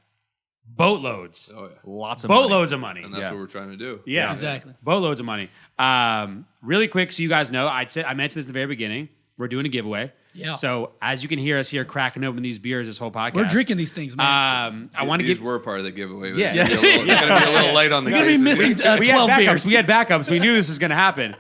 boatloads. Oh, yeah. Lots of boatloads of money. And that's what we're trying to do. Yeah, exactly. Boatloads of money. Really quick, so you guys know, I mentioned this at the very beginning. We're doing a giveaway. Yeah. So as you can hear us here cracking open these beers this whole podcast. We're drinking these things, man. I want to give. These were part of the giveaway. They're going to be a little light on the. We're going to be missing 12 beers. We had backups. We knew this was going to happen.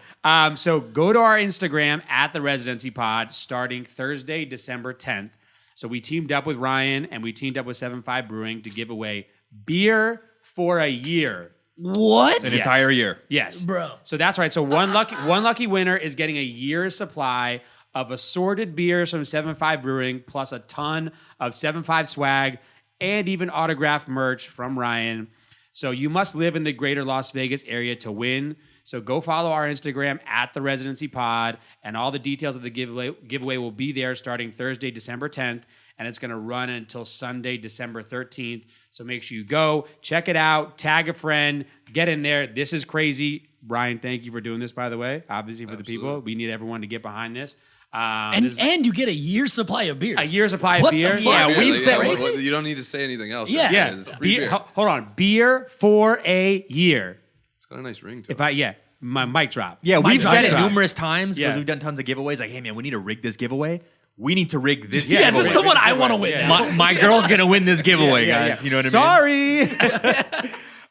So go to our Instagram at the Residency Pod starting Thursday, December 10th. So we teamed up with Ryan and we teamed up with 7.5 Brewing to give away beer for a year. What? An entire year. Yes. Bro. So that's right. So one lucky winner is getting a year's supply of assorted beers from 7.5 Brewing, plus a ton of 7.5 swag and even autographed merch from Ryan. So you must live in the greater Las Vegas area to win. So go follow our Instagram at the Residency Pod, and all the details of the giveaway will be there starting Thursday, December 10th, and it's going to run until Sunday, December 13th. So make sure you go, check it out, tag a friend, get in there. This is crazy. Brian, thank you for doing this, by the way. Obviously, for the people, we need everyone to get behind this. And you get a year's supply of beer. A year's supply of beer. Yeah, we've said you don't need to say anything else. Yeah. It's free beer. Hold on. Beer for a year. It's got a nice ring to it. My mic drop. Yeah, we've said it numerous times because we've done tons of giveaways. Like, hey man, we need to rig this giveaway. We need to rig this giveaway. Yeah, this is the one I want to win. Yeah. My girl's gonna win this giveaway, guys. You know what I mean?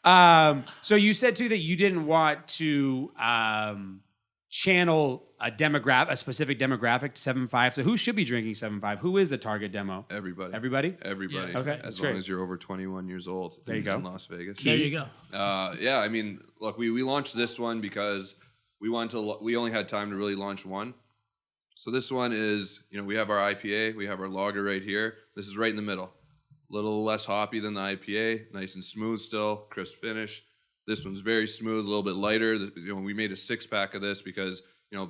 Sorry. So you said too that you didn't want to channel a specific demographic to 7.5. So who should be drinking 7.5? Who is the target demo? Everybody. Everybody? Everybody. Yeah, okay. As long as you're over 21 years old. There you go. In Las Vegas. There you go. I mean, look, we launched this one because we only had time to really launch one. So this one is, we have our IPA, we have our lager right here. This is right in the middle. A little less hoppy than the IPA, nice and smooth still, crisp finish. This one's very smooth, a little bit lighter. We made a 6-pack of this because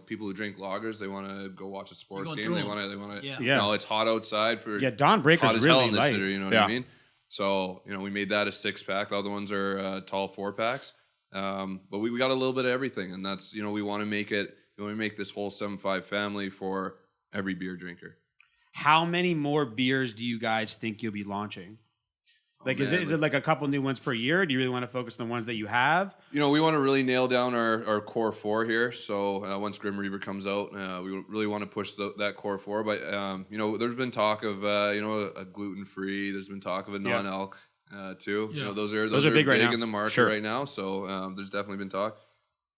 people who drink lagers, they want to go watch a sports game. They want to. It's hot outside for Dawn Breaker's hot as really hell in this light. city. You know what I mean? So we made that a 6-pack. The other ones are tall 4-packs. But we got a little bit of everything, and that's we want to make it. We want to make this whole 7.5 family for every beer drinker. How many more beers do you guys think you'll be launching? Is it like a couple new ones per year? Do you really want to focus on the ones that you have? We want to really nail down our core 4 here. So once Grim Reaper comes out, we really want to push that core 4. But there's been talk of a gluten-free. There's been talk of a non-alc too. Yeah. Those are big right now in the market right now. So there's definitely been talk.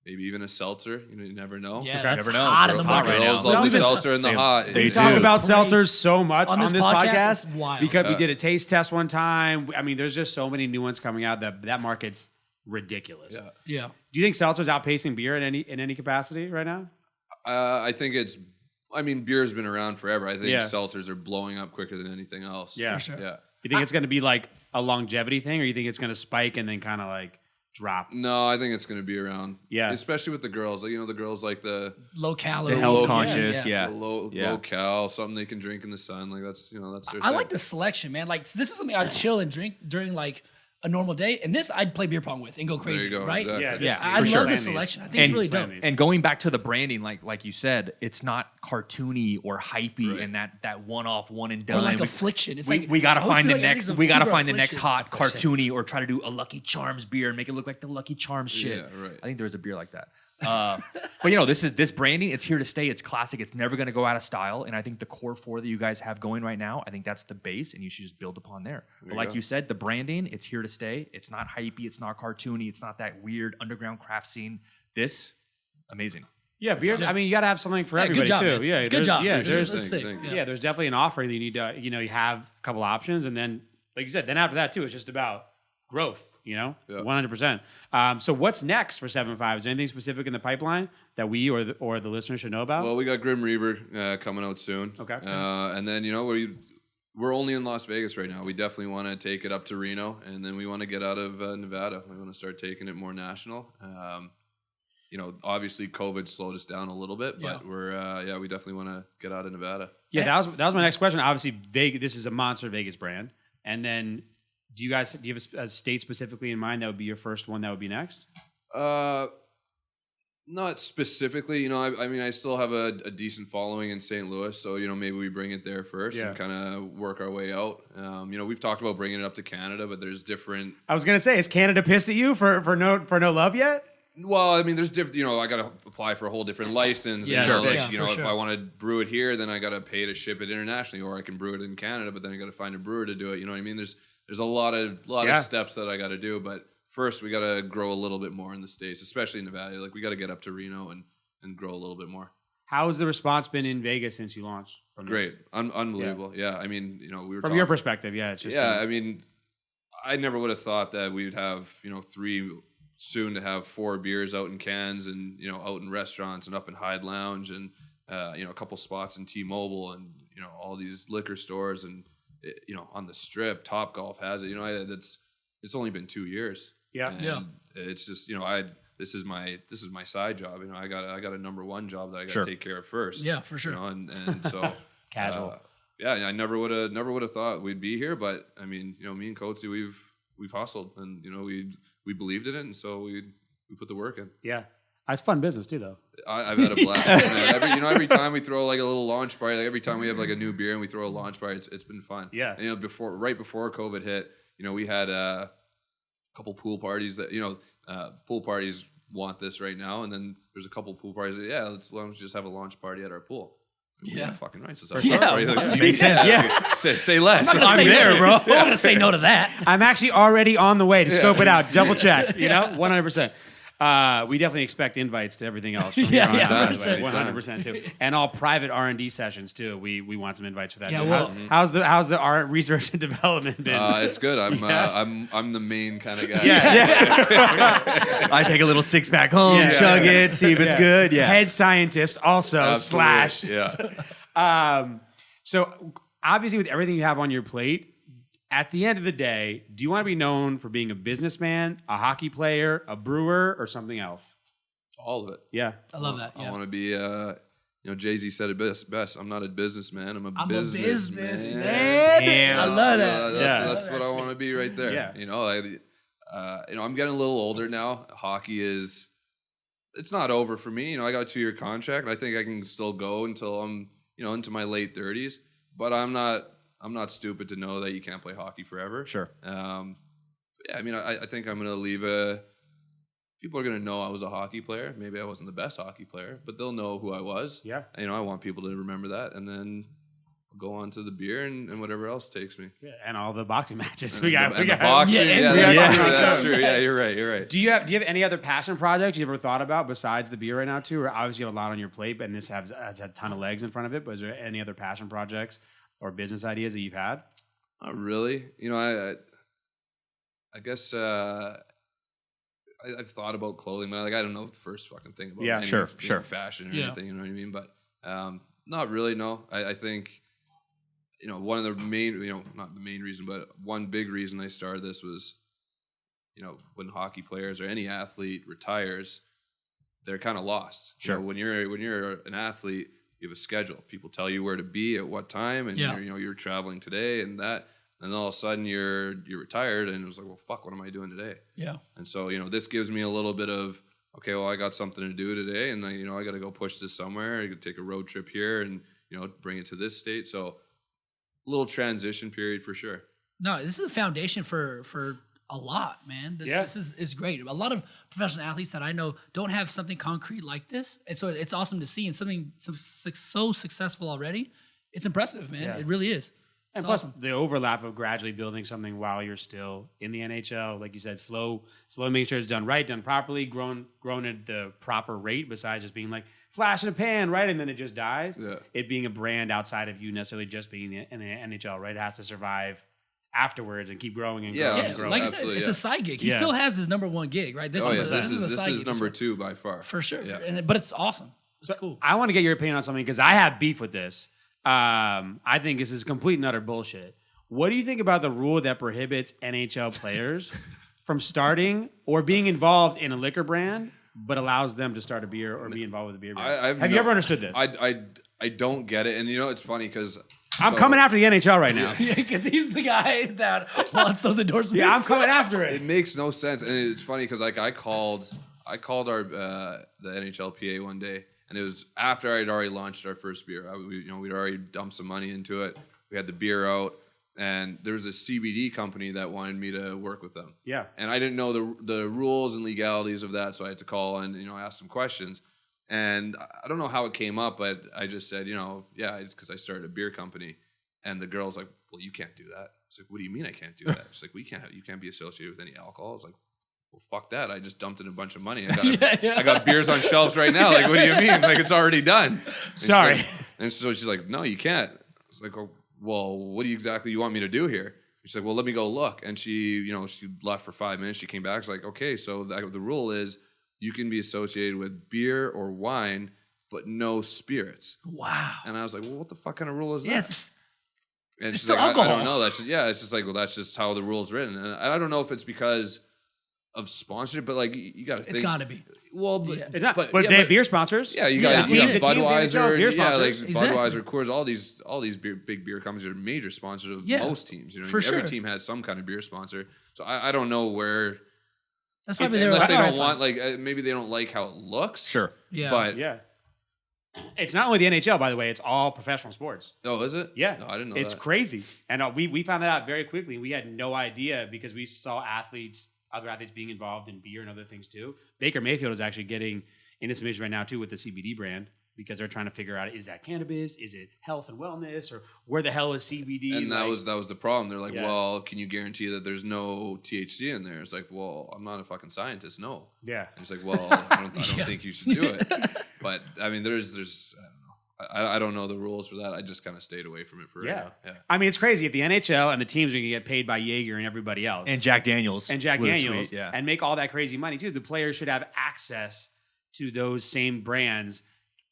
Maybe even a seltzer. You never know. Yeah, that's hot in the market right now. Love the seltzer in the hot. We talk about seltzers so much on this podcast wild. because we did a taste test one time. I mean, there's just so many new ones coming out that market's ridiculous. Yeah. Do you think seltzer's outpacing beer in any capacity right now? I think beer's been around forever. I think Yeah. seltzers are blowing up quicker than anything else. Yeah. For sure. Yeah. You think it's going to be like a longevity thing, or you think it's going to spike and then kind of like drop? No, I think it's going to be around. Yeah. Especially with the girls. Like, the girls like the Low calorie. The health low- conscious, yeah. low cal, something they can drink in the sun. Like that's their I thing. like the selection, man. Like this is something I'd chill and drink during like a normal day, and this I'd play beer pong with and go crazy, go, right? exactly. Yeah, I for love sure. the selection. I think it's really dope. And going back to the branding, like you said, it's not cartoony or hypey Right. and that one-off, one and Or done. like affliction. It's we gotta I always find feel the like next. everything's a We gotta super find the next hot affliction. cartoony, or try to do a Lucky Charms beer and make it look like the Lucky Charms shit. Yeah, right. I think there was a beer like that. But this branding. It's here to stay. It's classic. It's never gonna go out of style. And I think the core four that you guys have going right now, I think that's the base, and you should just build upon there. But like you said, the branding, it's here to stay. It's not hypey. It's not cartoony. It's not that weird underground craft scene. This, amazing. Yeah, beers. I mean, you got to have something for Yeah, everybody good job, too. man. Yeah, Good there's- job. Yeah, This there's is sick. Thank you. yeah, there's definitely an offering that you need to, you have a couple options, and then, like you said, then after that too, it's just about growth. Yeah. 100%. So what's next for 7.5? Is there anything specific in the pipeline that we or the listeners should know about? Well, we got Grim Reaver coming out soon. Okay. And then we're only in Las Vegas right now. We definitely want to take it up to Reno, and then we want to get out of Nevada. We want to start taking it more national. Obviously COVID slowed us down a little bit, but we definitely want to get out of Nevada. Yeah, that was my next question. Obviously, Vegas. This is a monster Vegas brand, and then do you have a state specifically in mind that would be your first one that would be next? Not specifically. I still have a decent following in St. Louis, so maybe we bring it there first and kind of work our way out. We've talked about bringing it up to Canada, but there's different. I was gonna say, is Canada pissed at you for no love yet? Well, there's different. I got to apply for a whole different license. Yeah, and, sure. Yeah, for if sure. I want to brew it here, then I got to pay to ship it internationally, or I can brew it in Canada, but then I got to find a brewer to do it. You know what I mean? There's a lot of steps that I got to do, but first we got to grow a little bit more in the States, especially in Nevada. Like we got to get up to Reno and grow a little bit more. How has the response been in Vegas since you launched? Great, unbelievable. Yeah, we were From your perspective, yeah, it's just I never would have thought that we'd have 3. Soon to have 4 beers out in cans and out in restaurants and up in Hyde Lounge and a couple spots in T-Mobile and all these liquor stores and on the Strip. Topgolf has it. It's only been 2 years. Yeah. And it's just this is my side job. I got a number one job that I got to take care of first. Yeah, for sure. And so casual. I never would have thought we'd be here, but me and Coatsy, we've hustled and we believed in it, and so we put the work in. Yeah, it's fun business too, though. I've had a blast. Every time we throw like a little launch party, like every time we have like a new beer and we throw a launch party, it's been fun. Yeah. And, right before COVID hit, we had a couple pool parties that pool parties want this right now, and then there's a couple pool parties that let's just have a launch party at our pool. Yeah. Fucking right. So Makes sense. Yeah. Say less. I'm there, bro. I'm not gonna say no to that. I'm actually already on the way to scope it out, double check. 100%. We definitely expect invites to everything else. From Yeah, here on yeah, out. 100%. 100% too, and all private R&D sessions too. We want some invites for that. Yeah, too. well- how's the art research and development been? It's good. I'm the main kind of guy. I take a little 6-pack home, Yeah. chug it, see if it's good. Yeah. Head scientist also Absolutely. / Yeah. So obviously, with everything you have on your plate, at the end of the day, do you want to be known for being a businessman, a hockey player, a brewer, or something else? All of it. Yeah. I love that. I Yeah. want to be, Jay-Z said it best. I'm not a businessman. I'm a businessman. Damn. I love that. That's what I want to be right there. Yeah. I'm getting a little older now. Hockey it's not over for me. I got a 2-year contract. I think I can still go until I'm, into my late 30s. But I'm not stupid to know that you can't play hockey forever. Sure. I think I'm going to leave people are going to know I was a hockey player. Maybe I wasn't the best hockey player, but they'll know who I was. Yeah. I want people to remember that. And then I'll go on to the beer and whatever else takes me. Yeah, and all the boxing matches. And the boxing. That's true. Yeah, you're right. Do you have any other passion projects you ever thought about besides the beer right now too? Or obviously you have a lot on your plate, but this has a ton of legs in front of it. But is there any other passion projects or business ideas that you've had? Not really. I guess I've thought about clothing, but like I don't know the first fucking thing about fashion or anything. You know what I mean? But not really. No, I think one of the main, not the main reason, but one big reason I started this was, when hockey players or any athlete retires, they're kind of lost. Sure. When you're an athlete, you have a schedule. People tell you where to be at what time, and you're traveling today and that. And then all of a sudden you're retired, and it was like, well, fuck, what am I doing today? Yeah. And so this gives me a little bit of, okay, well, I got something to do today, and I got to go push this somewhere. I could take a road trip here, and bring it to this state. So a little transition period for sure. No, this is a foundation for a lot, man. This is great. A lot of professional athletes that I know don't have something concrete like this, and so it's awesome to see. And something so successful already, it's impressive, man. Yeah. It really is. And it's plus awesome. The overlap of gradually building something while you're still in the NHL, like you said, slow making sure it's done right, done properly, grown at the proper rate, besides just being like flash in a pan, right, and then it just dies. Yeah. It being a brand outside of you necessarily just being in the NHL, right? It has to survive afterwards and keep growing and growing. Yeah, like I said, it's a side gig. He still has his number one gig, right? This is number two by far. For sure. Yeah. But it's awesome. It's cool. I want to get your opinion on something because I have beef with this. I think this is complete and utter bullshit. What do you think about the rule that prohibits NHL players from starting or being involved in a liquor brand, but allows them to start a beer or be involved with a beer brand? Have you ever understood this? I don't get it. And it's funny because I'm coming after the NHL right now. Yeah, because he's the guy that wants those endorsements. Yeah, I'm coming after it. It makes no sense. And it's funny because like I called our the NHLPA one day, and it was after I'd already launched our first beer. We'd already dumped some money into it. We had the beer out. And there was a CBD company that wanted me to work with them. Yeah. And I didn't know the rules and legalities of that, so I had to call and ask some questions. And I don't know how it came up, but I just said, because I started a beer company. And the girl's like, well, you can't do that. It's like, what do you mean I can't do that? She's like, you can't be associated with any alcohol. I was like, well, fuck that. I just dumped in a bunch of money. I got beers on shelves right now. Like, what do you mean? Like, it's already done. Sorry. And so she's like, no, you can't. I was like, oh, well, what do you exactly want me to do here? She's like, well, let me go look. And she left for 5 minutes. She came back. She's like, okay, so the rule is you can be associated with beer or wine, but no spirits. Wow. And I was like, well, what the fuck kind of rule is that? Yes. And it's she's still like, alcohol. I don't know. It's just like, well, that's just how the rule's written. And I don't know if it's because of sponsorship, but like you got to think. It's got to be. Well, but It's not. But they have beer sponsors. Yeah, you got Budweiser, beer like sponsors. Budweiser, Coors, all these big beer companies are major sponsors of most teams. For sure. Every team has some kind of beer sponsor. So I don't know where. That's probably unless they don't want maybe they don't like how it looks. Sure. Yeah. But It's not only the NHL, by the way. It's all professional sports. oh, is it? Yeah. No, I didn't know It's that. crazy. And we found it out very quickly. We had no idea because we saw other athletes being involved in beer and other things too. Baker Mayfield is actually getting into some issues right now too with the CBD brand because they're trying to figure out, is that cannabis? Is it health and wellness? Or where the hell is CBD? And that was the problem. They're like, well, can you guarantee that there's no THC in there? It's like, well, I'm not a fucking scientist. No. Yeah. And it's like, well, I don't think you should do it. But I mean, there's I don't know. I don't know the rules for that. I just kind of stayed away from it for right now. Yeah. I mean, it's crazy if the NHL and the teams are going to get paid by Jaeger and everybody else. And Jack Daniels. Sweet, and make all that crazy money too. The players should have access to those same brands,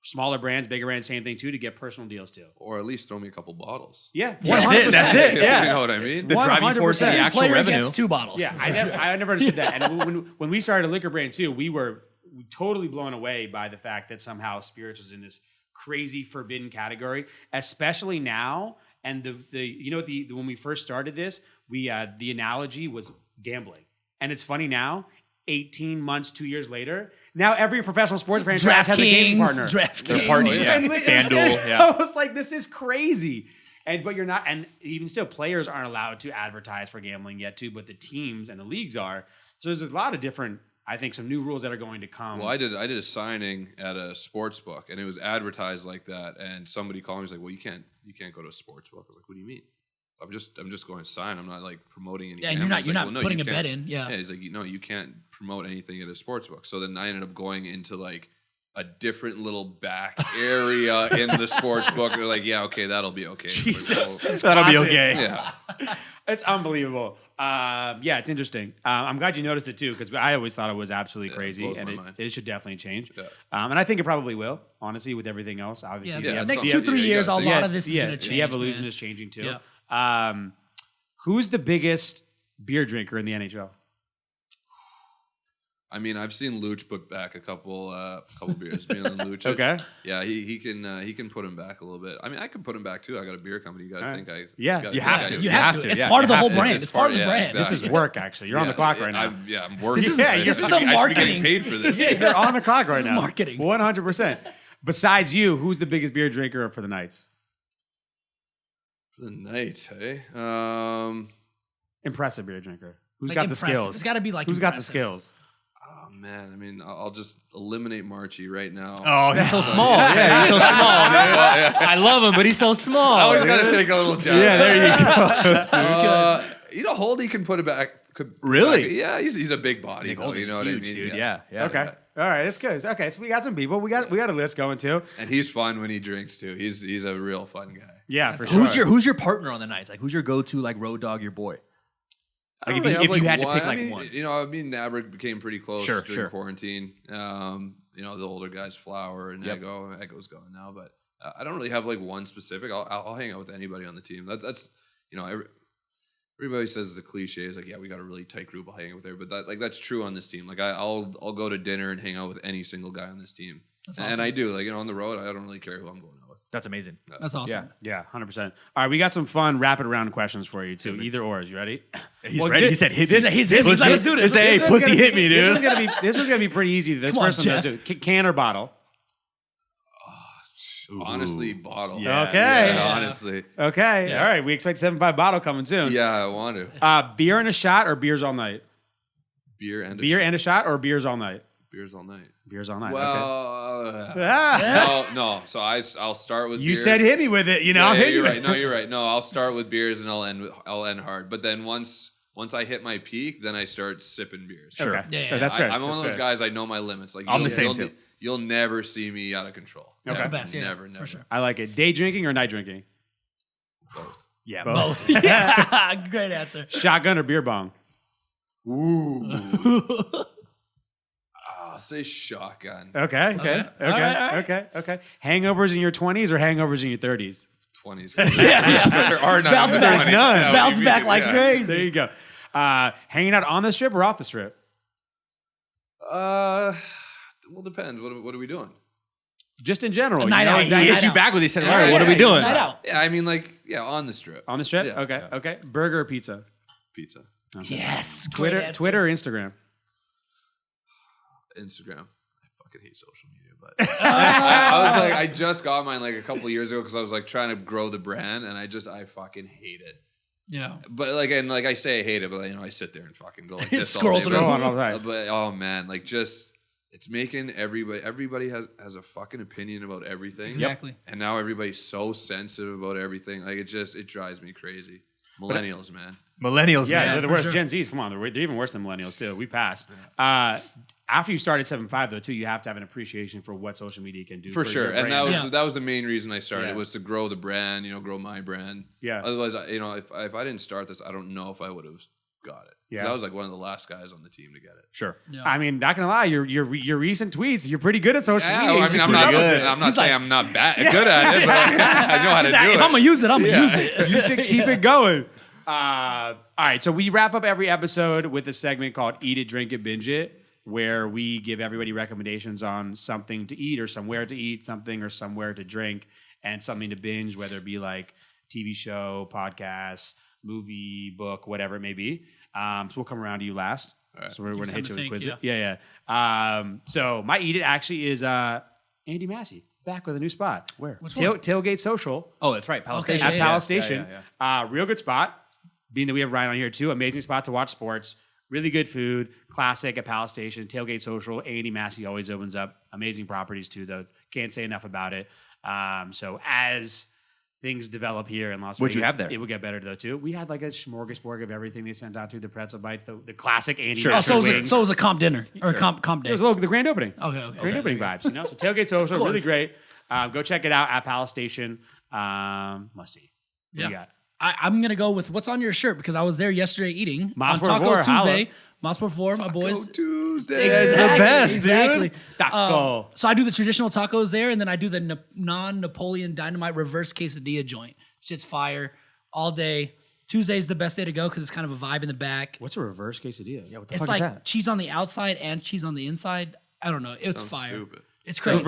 smaller brands, bigger brands, same thing too, to get personal deals too. Or at least throw me a couple bottles. Yeah. That's it. Yeah. You know what I mean? The driving force of the actual Player revenue. gets 2 bottles. Yeah, I never understood that. And when we started a liquor brand too, we were totally blown away by the fact that somehow spirits was in this crazy forbidden category, especially now. And when we first started this, the analogy was gambling. And it's funny now, 18 months, 2 years later, now every professional sports franchise has a gaming partner. They're parties, FanDuel, I was like, this is crazy. But you're not, and even still, players aren't allowed to advertise for gambling yet too, but the teams and the leagues are. So there's a lot of different, I think, some new rules that are going to come. Well, I did a signing at a sports book, and it was advertised like that. And somebody called me, was like, "Well, you can't go to a sports book." I was like, "What do you mean?" I'm just going to sign. I'm not like promoting any. Yeah, and you're not putting a bet in. Yeah. Yeah, he's like, no, you can't promote anything at a sports book. So then I ended up going into like a different little back area in the sports book. They're like, yeah, okay, that'll be okay. Jesus. That'll be okay. Yeah. It's unbelievable. Yeah, it's interesting. I'm glad you noticed it too, because I always thought it was absolutely crazy, blows and my mind. it should definitely change. Yeah. And I think it probably will, honestly, with everything else. Obviously, Yeah, Yeah, the next yeah, 2-3 yeah, years, a yeah, lot of this is yeah, going to change. the evolution man. is changing too. Yeah. Who's the biggest beer drinker in the NHL? I mean, I've seen Luch put back a couple beers. Milan Lucic. Okay. Yeah, he can put him back a little bit. I mean, I can put him back too. I got a beer company. You got to think I. Yeah, gotta you think have I to. do. You have to. It's Yeah, part of you the whole have to. brand. It's part of the yeah, brand. exactly. This is work, actually. You're on the clock right now. I'm working. This is- for this is I some should be marketing. getting paid for this. Yeah, you're on the clock right This is now. marketing. 100%. Besides you, who's the biggest beer drinker for the Knights? For the night, hey. Impressive beer drinker. Who's Like got the impressive. skills? It's gotta be, like, who's got the impressive. skills? Oh man, I mean, I'll just eliminate Marchie right now. Oh, he's so small. Yeah, he's so small, dude. I love him, but he's so small. I always got to take a little jab. Yeah, there you go. Holdy can put it back. Really? Yeah, he's a big body. Nick Though, Holden's you know huge, what I mean? dude. Yeah. Okay. All right, that's good. Okay, so we got some people. We got a list going too. And he's fun when he drinks too. He's a real fun guy. Yeah, for sure. Who's your partner on the Knights? Like, who's your go-to like road dog, your boy? I Like, don't if really you have, had to pick, I like, mean, one. You know, me and Nabrick became pretty close Sure, during sure. quarantine. You know, the older guys, Flower and Ego. Ego's gone now, but I don't really have like one specific. I'll hang out with anybody on the team. That's you know, everybody says the cliche is like, yeah, we got a really tight group. I'll hang out with there, but that's true on this team. Like I'll go to dinner and hang out with any single guy on this team, and I do. Like, you know, on the road, I don't really care who I'm going out with. That's amazing. That's awesome. Yeah, 100%. All right, we got some fun rapid round questions for you too. Either or. You ready? He's ready. He said, "Hit me." He's let's do this. Hey, pussy, hit me, This dude. was gonna be pretty easy. This Come on, first one, Jeff. can or bottle. Honestly, bottle. Yeah. Okay. Yeah, honestly. Okay. All right. We expect 7.5 bottle coming soon. Yeah, I want to. Beer and a shot or beers all night? Beer and Beer and a shot or beers all night? beers all night. Beers all night. Well, okay. Ah. no. So I'll start with. You beers. said hit me with it. You know, I'll Yeah, hit you you're with right. No, you're right. No, I'll start with beers and I'll end hard. But then once I hit my peak, then I start sipping beers. Sure. Okay. Yeah, That's fair. I'm one That's of those fair. guys. I know my limits. Like I'm the same too. You'll never see me out of control. That's Okay. the best. Yeah, Never. for sure. I like it. Day drinking or night drinking? Both. Yeah, Both. Yeah, great answer. Shotgun or beer bong? Ooh. I'll say shotgun. Okay. Okay. Hangovers in your 20s or hangovers in your 30s? 20s. There are none. Bounce back. None. Bounce back like There crazy. you go. Hanging out on the strip or off the strip? Well, depends. What are we doing? Just in general. A night out. He exactly- hit Night you out. back with. He said, "All right, what are we Yeah, doing?" night out. Yeah, I mean, like, on the strip. On the strip? Yeah. Okay. Okay. Burger or pizza? Pizza. Yes. great answer. Twitter or Instagram? Instagram. I fucking hate social media, but I was like, I just got mine like a couple years ago because I was like trying to grow the brand, and I fucking hate it. Yeah. But like, and like I say I hate it, but you know, I sit there and fucking go like this Scroll all day. through. Go on all the time. But oh man, like just it's making everybody has a fucking opinion about everything. Exactly. And now everybody's so sensitive about everything. Like it drives me crazy. Millennials, man. Millennials, Yeah, man. they're the for worst. sure. Gen Zs, come on, they're even worse than millennials too. We passed. After you started 7.5 though, too, you have to have an appreciation for what social media can do For sure, your and brand. that was the main reason I started. Yeah. Was to grow the brand, grow my brand. Yeah. Otherwise, if I didn't start this, I don't know if I would have got it. Yeah. I was like one of the last guys on the team to get it. Sure. Yeah. I mean, not gonna lie, your recent tweets, you're pretty good at social Yeah, media. well, You I should mean, keep up with it. I'm not He's saying like- I'm not good at it, but I know how to do If it. I'm gonna use it, I'm gonna use it. You should keep it going. All right, so we wrap up every episode with a segment called Eat It, Drink It, Binge It, where we give everybody recommendations on something to eat or somewhere to eat, something or somewhere to drink, and something to binge, whether it be like TV show, podcast, movie, book, whatever it may be. So we'll come around to you last. right. So we're going to hit you with a quiz. yeah. Yeah. So my Eat It actually is Andy Massey, back with a new spot. Where? Which one? Tailgate Social. Oh, that's right. Palace Okay, Station. At yeah, Palace Station. Yeah. Real good spot. Being that we have Ryan on here too, amazing spot to watch sports. Really good food, classic at Palace Station, Tailgate Social. Andy Massey always opens up amazing properties too, though. Can't say enough about it. So as things develop here in Las Vegas. What'd you have there? It would get better though too. We had like a smorgasbord of everything they sent out to the pretzel bites, the classic Andy. Sure. Mustard wings. So it was a comp dinner or comp day. It was the grand opening. Okay. Grand opening vibes. You know, so tailgate social, really great. Go check it out at Palace Station. Must see. What you got? I'm going to go with what's on your shirt because I was there yesterday eating Mas on por Taco favor, Tuesday. Mas por favor, my boys. Tuesday. It's the best, exactly. dude. Taco. So I do the traditional tacos there, and then I do the non-Napoleon Dynamite reverse quesadilla joint. Shit's fire all day. Tuesday's the best day to go because it's kind of a vibe in the back. What's a reverse quesadilla? Yeah, what the It's fuck is like that? cheese on the outside and cheese on the inside. I don't know. It's Sounds fire. stupid. It's crazy.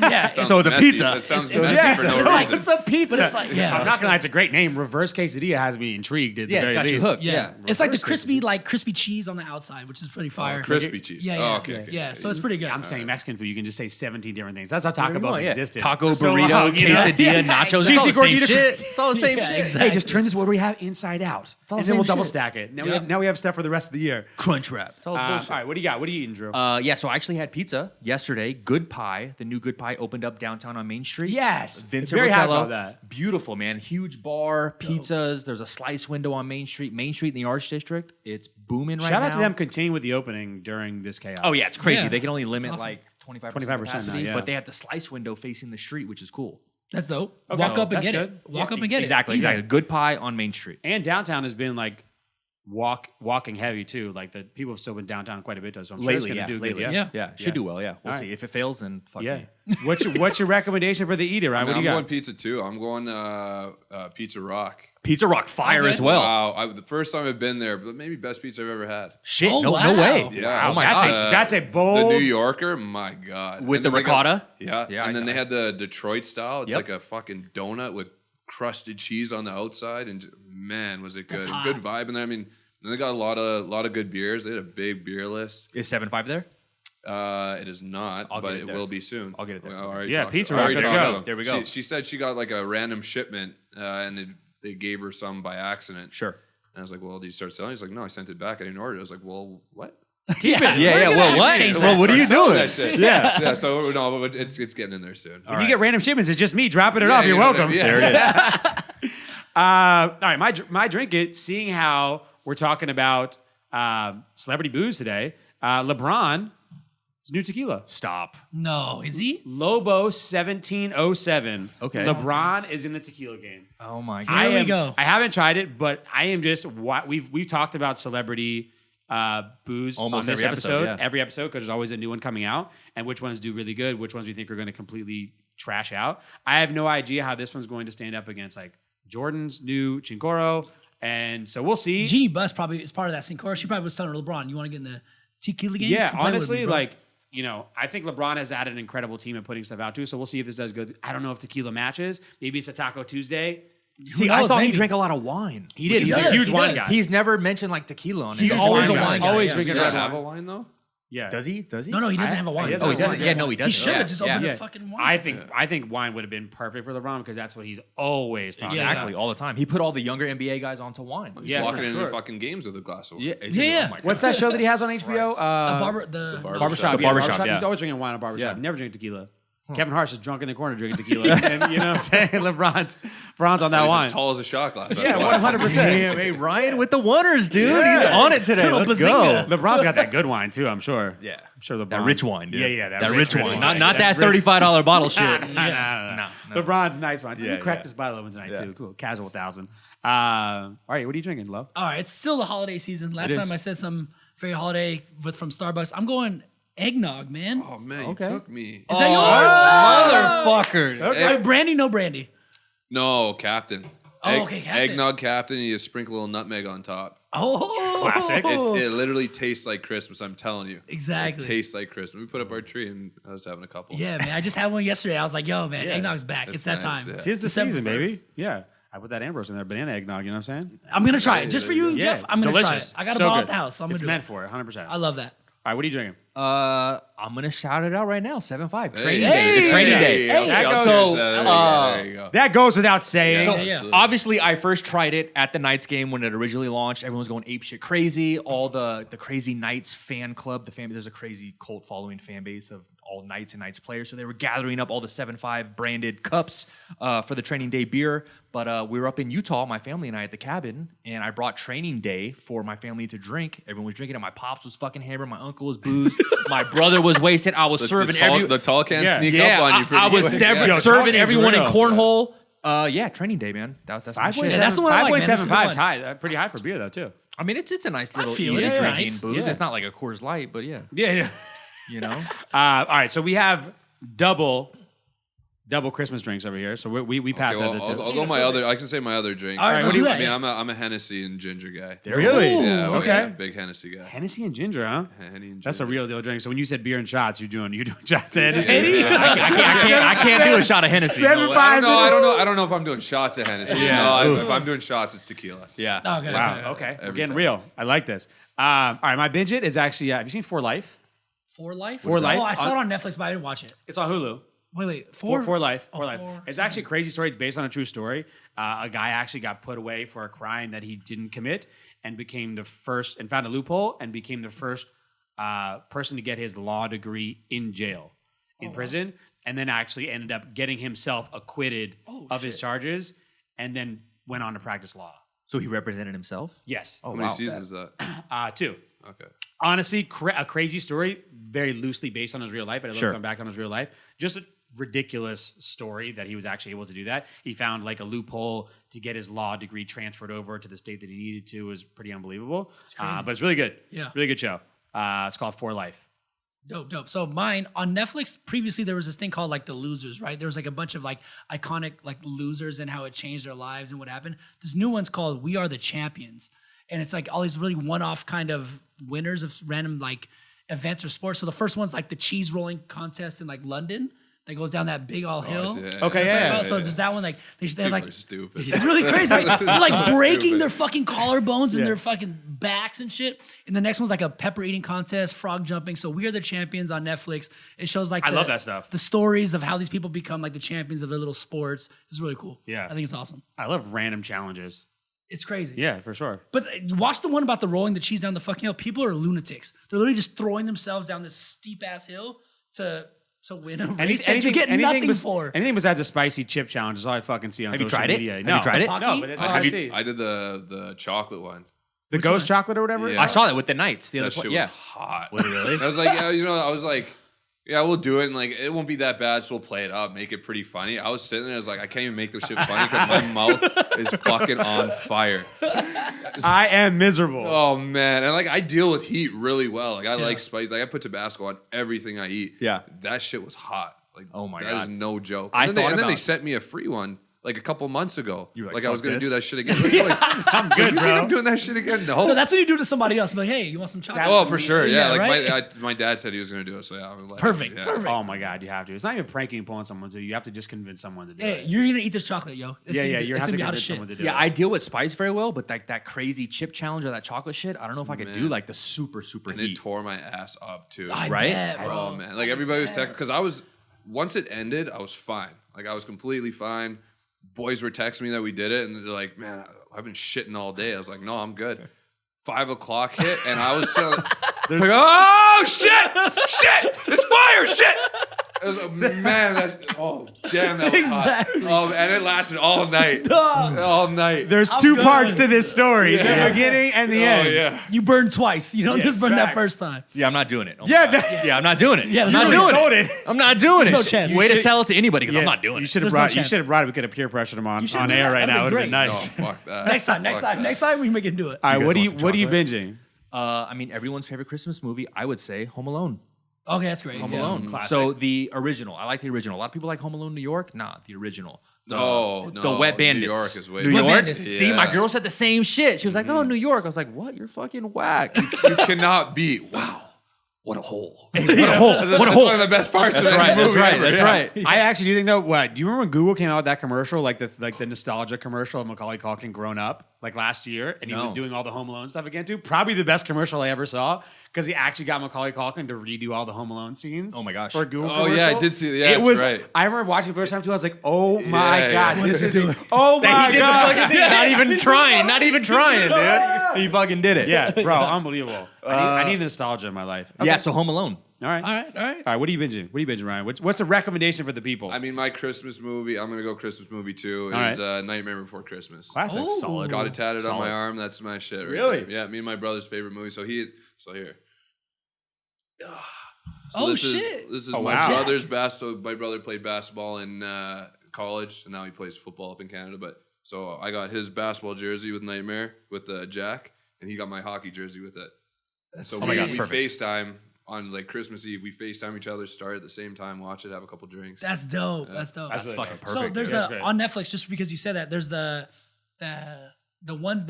Yeah. So the Messy, pizza. That sounds It's- messy for no reason. It's a pizza. But it's like, I'm not gonna lie, it's a great name. Reverse quesadilla has me intrigued. At the Yeah, it's very got you least. hooked. Yeah. Yeah. It's like the crispy cheese on the outside, which is pretty fire. Crispy cheese. Yeah, Oh, yeah. okay. Yeah, so it's pretty good. I'm saying Mexican food, you can just say 17 different things. That's how Taco Bell's Yeah. existed. Taco, for so burrito, long, you know? quesadilla, nachos. It's Cheesy all the same gordita. shit. It's all the same Yeah, shit. exactly. Hey, just turn this what we have inside out, all and the then we'll same double shit. stack it. Yeah. Now we have stuff for the rest of the year. Crunch wrap. It's all All bullshit. right, what do you got? What are you eating, Drew? Yeah, so I actually had pizza yesterday. Good Pie, the new Good Pie opened up downtown on Main Street. Yes. Vincent Very happy Rotello. about that. Beautiful, man. Huge bar, pizzas. There's a slice window on Main Street. Main Street in the Arts District. It's booming right now. Shout out to them continuing with the opening during this chaos. Oh, yeah, it's crazy. Yeah. They can only limit awesome. like 25% 25% capacity, now, yeah. but they have the slice window facing the street, which is cool. That's dope. Okay. Walk up and That's get good. it. Walk up and get Exactly, it. Easy. exactly. Good Pie on Main Street. And downtown has been like walking heavy too. Like the people have still been downtown quite a bit though. So I'm sure it's Lately, gonna yeah. do Lately, good. Yeah. Yeah, should do well, yeah. We'll All see. right. If it fails, then fuck Yeah. me. What's your recommendation for the eater, Ryan? What do I'm you going got? pizza too. I'm going Pizza Rock. Pizza Rock fire Okay. as well. Wow, the first time I've been there, but maybe best pizza I've ever had. Shit, Oh, no wow. way. Yeah. Oh my That's god. that's a bold. The New Yorker, my God. With And the then they got- ricotta? Yeah. Yeah, And then I- they had the Detroit style. It's Yep. like a fucking donut with crusted cheese on the outside. And man, was it good. That's hot. Good vibe in there. I mean, then they got a lot of good beers. They had a big beer list. Is 7.5 there? It is not, I'll but get it it there. will be soon. I'll get it there. I already Yeah, talked- Pizza I Rock, already let's talked go. to them. There we go. She said she got like a random shipment and they gave her some by accident. Sure. And I was like, well, did you start selling? He's like, no, I sent it back. I didn't order it. I was like, well, what? Yeah, Yeah, well, what? Change Well, that. what are you Start selling doing? that shit. Yeah. Yeah, so no, but it's getting in there soon. When you get random shipments, it's just me dropping it Yeah, off. You're you know what I welcome. mean? There it is. All right, my drink it. Seeing how we're talking about celebrity booze today, LeBron, his new tequila, Stop. No, is he? Lobo 1707. Okay. LeBron is in the tequila game. Oh my god. Here we go. I haven't tried it, but I am just we've talked about celebrity booze Almost on this every episode, yeah. every episode because there's always a new one coming out, and which ones do really good, which ones we think are going to completely trash out. I have no idea how this one's going to stand up against like Jordan's new Chincoro, and so we'll see. Jeannie Buss probably is part of that scene. Cora, she probably was telling LeBron, you want to get in the tequila game? Yeah, Come play with honestly, me, bro." like, you know, I think LeBron has added an incredible team at putting stuff out too. So we'll see if this does good. I don't know if tequila matches. Maybe it's a Taco Tuesday. See, Who I knows, thought he maybe. drank a lot of wine. He did. He's does, a huge he wine does. guy. He's never mentioned like tequila on He's his always a guy. wine guy. Always yeah. drinking Does red he have a wine. wine though? Yeah. Does he? Does he? No, he doesn't have a wine. he doesn't Oh, he have a doesn't. wine. Yeah, no, he He doesn't. should have Yeah. just Yeah. opened Yeah. a fucking wine. I think wine would have been perfect for LeBron because that's what he's always talking about. Exactly, all the time. He put all the younger NBA guys onto wine. He's Yeah, walking for into sure. fucking games with a glass of wine. Yeah. Yeah. Oh my What's God. that show that he has on HBO? Barbershop. Barbershop. The Yeah, Barbershop, yeah. He's always drinking wine at Barbershop. Yeah. Never drinking tequila. Kevin Hart's just drunk in the corner drinking tequila. And you know what I'm saying? LeBron's on that He's wine. as tall as a shot glass. That's Yeah, why. 100%. Damn, hey, Ryan with the oneers, dude. He's on it today. Little Let's bazinga. go. LeBron's got that good wine too, I'm sure. Yeah. I'm sure LeBron. That rich wine, dude. Yeah, That rich wine. Not That that $35 bottle shit. No. LeBron's nice wine. Yeah, We cracked yeah. this bottle open tonight Yeah. too. Cool. Casual 1,000. All right, what are you drinking, love? All right, it's still the holiday season. Last It time is. I said some very holiday from Starbucks. I'm going eggnog, man. Oh man, Okay. you took me. Is that yours? Motherfucker. Right, brandy, no brandy. No, Captain. Oh, okay, Captain. Eggnog Captain. You sprinkle a little nutmeg on top. Oh, Classic. It literally tastes like Christmas. I'm telling you. Exactly. It tastes like Christmas. We put up our tree and I was having a couple. Yeah, man. I just had one yesterday. I was like, yo, man, eggnog's back. It's that nice, time. yeah. Tis the December season, first. baby. Yeah. I put that Ambrose in there, banana eggnog, you know what I'm saying? I'm going to try it. Just for you, Yeah. Jeff, I'm going to try Delicious. it. I got a So bottle good. at the house, so I'm going It's to do meant it. for it, 100%. I love that. All right, what are you drinking? I'm gonna shout it out right now. 7.5. Training Hey. day. It's training Hey. day. Hey. That goes- There you go. That goes without saying. So Yeah. obviously, I first tried it at the Knights game when it originally launched. Everyone was going apeshit crazy. All the crazy Knights fan club, there's a crazy cult following fan base of all Knights and Knights players. So they were gathering up all the 7.5 branded cups for the training day beer. But we were up in Utah, my family and I, at the cabin, and I brought training day for my family to drink. Everyone was drinking it. My pops was fucking hammered. My uncle was boozed. My brother was wasted. I was serving the tall can sneak up on you. I was serving everyone in cornhole. Training day, man. That's my shit. Yeah, that's the one I like, man. 5.75 is high. Pretty high for beer, though, too. I mean, it's a nice little feel it. easy It's drinking nice. booze. Yeah. It's not like a Coors Light, but yeah, Yeah. you know. All right, so we have double Christmas drinks over here. So we passed that. I'll go my other. I can say my other drink. All right, let's do that. I mean, I'm a Hennessy and ginger guy. Really? Yeah, Okay. yeah, big Hennessy guy. Hennessy and ginger, huh? Henny and That's a ginger. real deal drink. So when you said beer and shots, you're doing shots of Hennessy. I can't do a shot of Hennessy. 7.5. I don't know if I'm doing shots of Hennessy. Yeah. No, if I'm doing shots, it's tequila. Yeah. Okay. Wow. Okay. We're Every getting time. real. I like this. All right, my binge it is actually. Have you seen For Life? For Life? For Life? Oh, I saw it on Netflix, but I didn't watch it. It's on Hulu. Wait. For Life. For Oh, Life. For- It's actually a crazy story. It's based on a true story. A guy actually got put away for a crime that he didn't commit and became the first and found a loophole and became the first person to get his law degree in jail, in prison, and then actually ended up getting himself acquitted of his charges and then went on to practice law. So he represented himself. Yes. How many seasons is that? 2. Okay. Honestly, a crazy story, very loosely based on his real life, but I love Sure. coming back on his real life. Just a ridiculous story that he was actually able to do that. He found like a loophole to get his law degree transferred over to the state that he needed to. It was pretty unbelievable. But it's really good. Yeah. Really good show. It's called For Life. Dope. So mine on Netflix, previously there was this thing called like The Losers, right? There was like a bunch of like iconic like losers and how it changed their lives and what happened. This new one's called We Are the Champions. And it's like all these really one-off kind of winners of random like events or sports. So the first one's like the cheese rolling contest in like London that goes down that big all hill. Okay, yeah. So there's that one like they have People like are stupid. it's really crazy. Like, they're like breaking Stupid. their fucking collarbones and Yeah. their fucking backs and shit. And the next one's like a pepper eating contest, frog jumping. So We Are the Champions on Netflix. It shows like I love that stuff. The stories of how these people become like the champions of their little sports. It's really cool. Yeah. I think it's awesome. I love random challenges. It's crazy. Yeah, for sure. But watch the one about the rolling the cheese down the fucking hill. People are lunatics. They're literally just throwing themselves down this steep ass hill to win a race that you get nothing for. Anything besides a spicy chip challenge is all I fucking see on Have you social tried it? media. Have No. you tried it? No, but it's all I Have you- see. I did the chocolate one. The ghost chocolate or whatever? Yeah. I saw that with the Knights. The That other shit yeah. was hot. Was it really? I was like, I was like, yeah, we'll do it, and like it won't be that bad, so we'll play it up, make it pretty funny. I was sitting there, I was like, I can't even make this shit funny because my mouth is fucking on fire. I am miserable. Oh man, and like I deal with heat really well. Like I like spice. Like I put Tabasco on everything I eat. Yeah. that shit was hot. Like Oh my that God. is no joke. I And then, thought they about- sent me a free one like a couple months ago. You were like like, I was "Fuck gonna this." do that shit again. Like, I'm good, you think I'm bro. doing that shit again? No, No. that's what you do to somebody else. I'm like, hey, you want some chocolate? Oh, for sure. Yeah, like right? my dad said he was gonna do it, so yeah. I'm like, Perfect, yeah. perfect. Oh my God, you have to. It's not even pranking and pulling someone to. You have to just convince someone to do Hey, it. you're gonna eat this chocolate, yo. Yeah, you're it's have to gonna be hot convince as shit. someone to do Yeah, it. I deal with spice very well, but like that crazy chip challenge or that chocolate shit, I don't know if I could do Man. like the super And heat. it tore my ass up too. I Right? bet, bro. Oh man, like everybody was texting because once it ended, I was fine. Like I was completely fine. Boys were texting me that we did it, and they're like, "Man, I've been shitting all day." I was like, "No, I'm good." 5 o'clock hit, and I was still like, "Oh shit! It's fire! Shit!" It was, man, damn, that was Exactly. hot. And it lasted all night. All night. There's I'm two good. parts to this story: the beginning and the end. yeah. You burn twice. You don't Yeah, just burn that facts. first time. Yeah, I'm not doing it. Oh my Yeah, God. that- Yeah, I'm not doing it. Yeah, I'm you not really doing sold it. it. I'm not doing There's it. no chance. Way You to should- sell it to anybody because Yeah, I'm not doing You it. should have There's no brought. You chance. should have brought it. We could have peer pressured him on should've on done air that. right That'd now. be It would have been great. nice. Oh, fuck that. Next time. Next time we make him do it. All right, guys what want some are you chocolate? binging? I mean, everyone's favorite Christmas movie, I would say Home Alone. Okay, that's great. Home yeah. Alone. Classic. So the original. I like the original. A lot of people like Home Alone New York. Nah, the original. No, The no, Wet New Bandits. York is way New better. Wet York. Bandits. See, my Yeah. girl said the same shit. She was like, "Oh, New York." I was like, "What? You're fucking whack." You cannot beat. Wow, what a hole. What a hole! What a hole! One of the best parts of that right, that's movie right, ever. that's Yeah. right. I actually do think though. What do you remember when Google came out with that commercial, like the nostalgia commercial of Macaulay Culkin grown up, like last year, and he was No. doing all the Home Alone stuff again too. Probably the best commercial I ever saw because he actually got Macaulay Culkin to redo all the Home Alone scenes. Oh my gosh. For a Google Oh, yeah, commercial. I did see that. Yeah, it that's was. right. I remember watching it the first time too. I was like, oh my Yeah, God, yeah. this is it. Oh That my he did God. the fucking thing. Not even trying. Not even trying, dude. He fucking did it. Yeah, bro, unbelievable. I need nostalgia in my life. Yeah. So Home Alone. All right. All right. What are you binging, Ryan? What's a recommendation for the people? I mean, my Christmas movie, I'm going to go Christmas movie too, is Nightmare Before Christmas. Classic. Ooh. Solid. Got it tatted on my arm. That's my shit. Right Really? there. Yeah, me and my brother's favorite movie. So here. Shit. This is my brother's basketball. My brother played basketball in college, and now he plays football up in Canada. But so I got his basketball jersey with Nightmare with Jack, and he got my hockey jersey with it. So we FaceTime on like Christmas Eve. We FaceTime each other, start at the same time, watch it, have a couple drinks. That's dope. That's dope. That's really fucking perfect. So there's on Netflix, just because you said that, there's the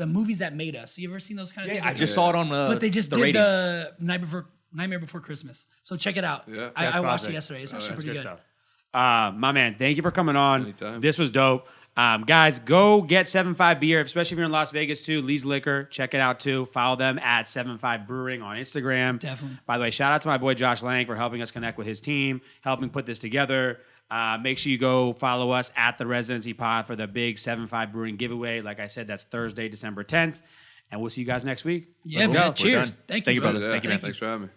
movies that made us. You ever seen those kind of things? I just saw it on but they just the did ratings. the Nightmare Before Christmas. So check it out. Yeah. I watched it yesterday. It's actually pretty good. Stuff. My man, thank you for coming on. Anytime. This was dope. Guys, go get 7-5 beer, especially if you're in Las Vegas too. Lee's Liquor, check it out too. Follow them at 7-5 Brewing on Instagram. Definitely. By the way, shout out to my boy Josh Lang for helping us connect with his team, helping put this together. Make sure you go follow us at the Residency Pod for the big 7-5 Brewing giveaway. Like I said, that's Thursday, December 10th. And we'll see you guys next week. Yeah, man. Cheers. Thank you, brother. Yeah, Thank you, man. Thanks for having me.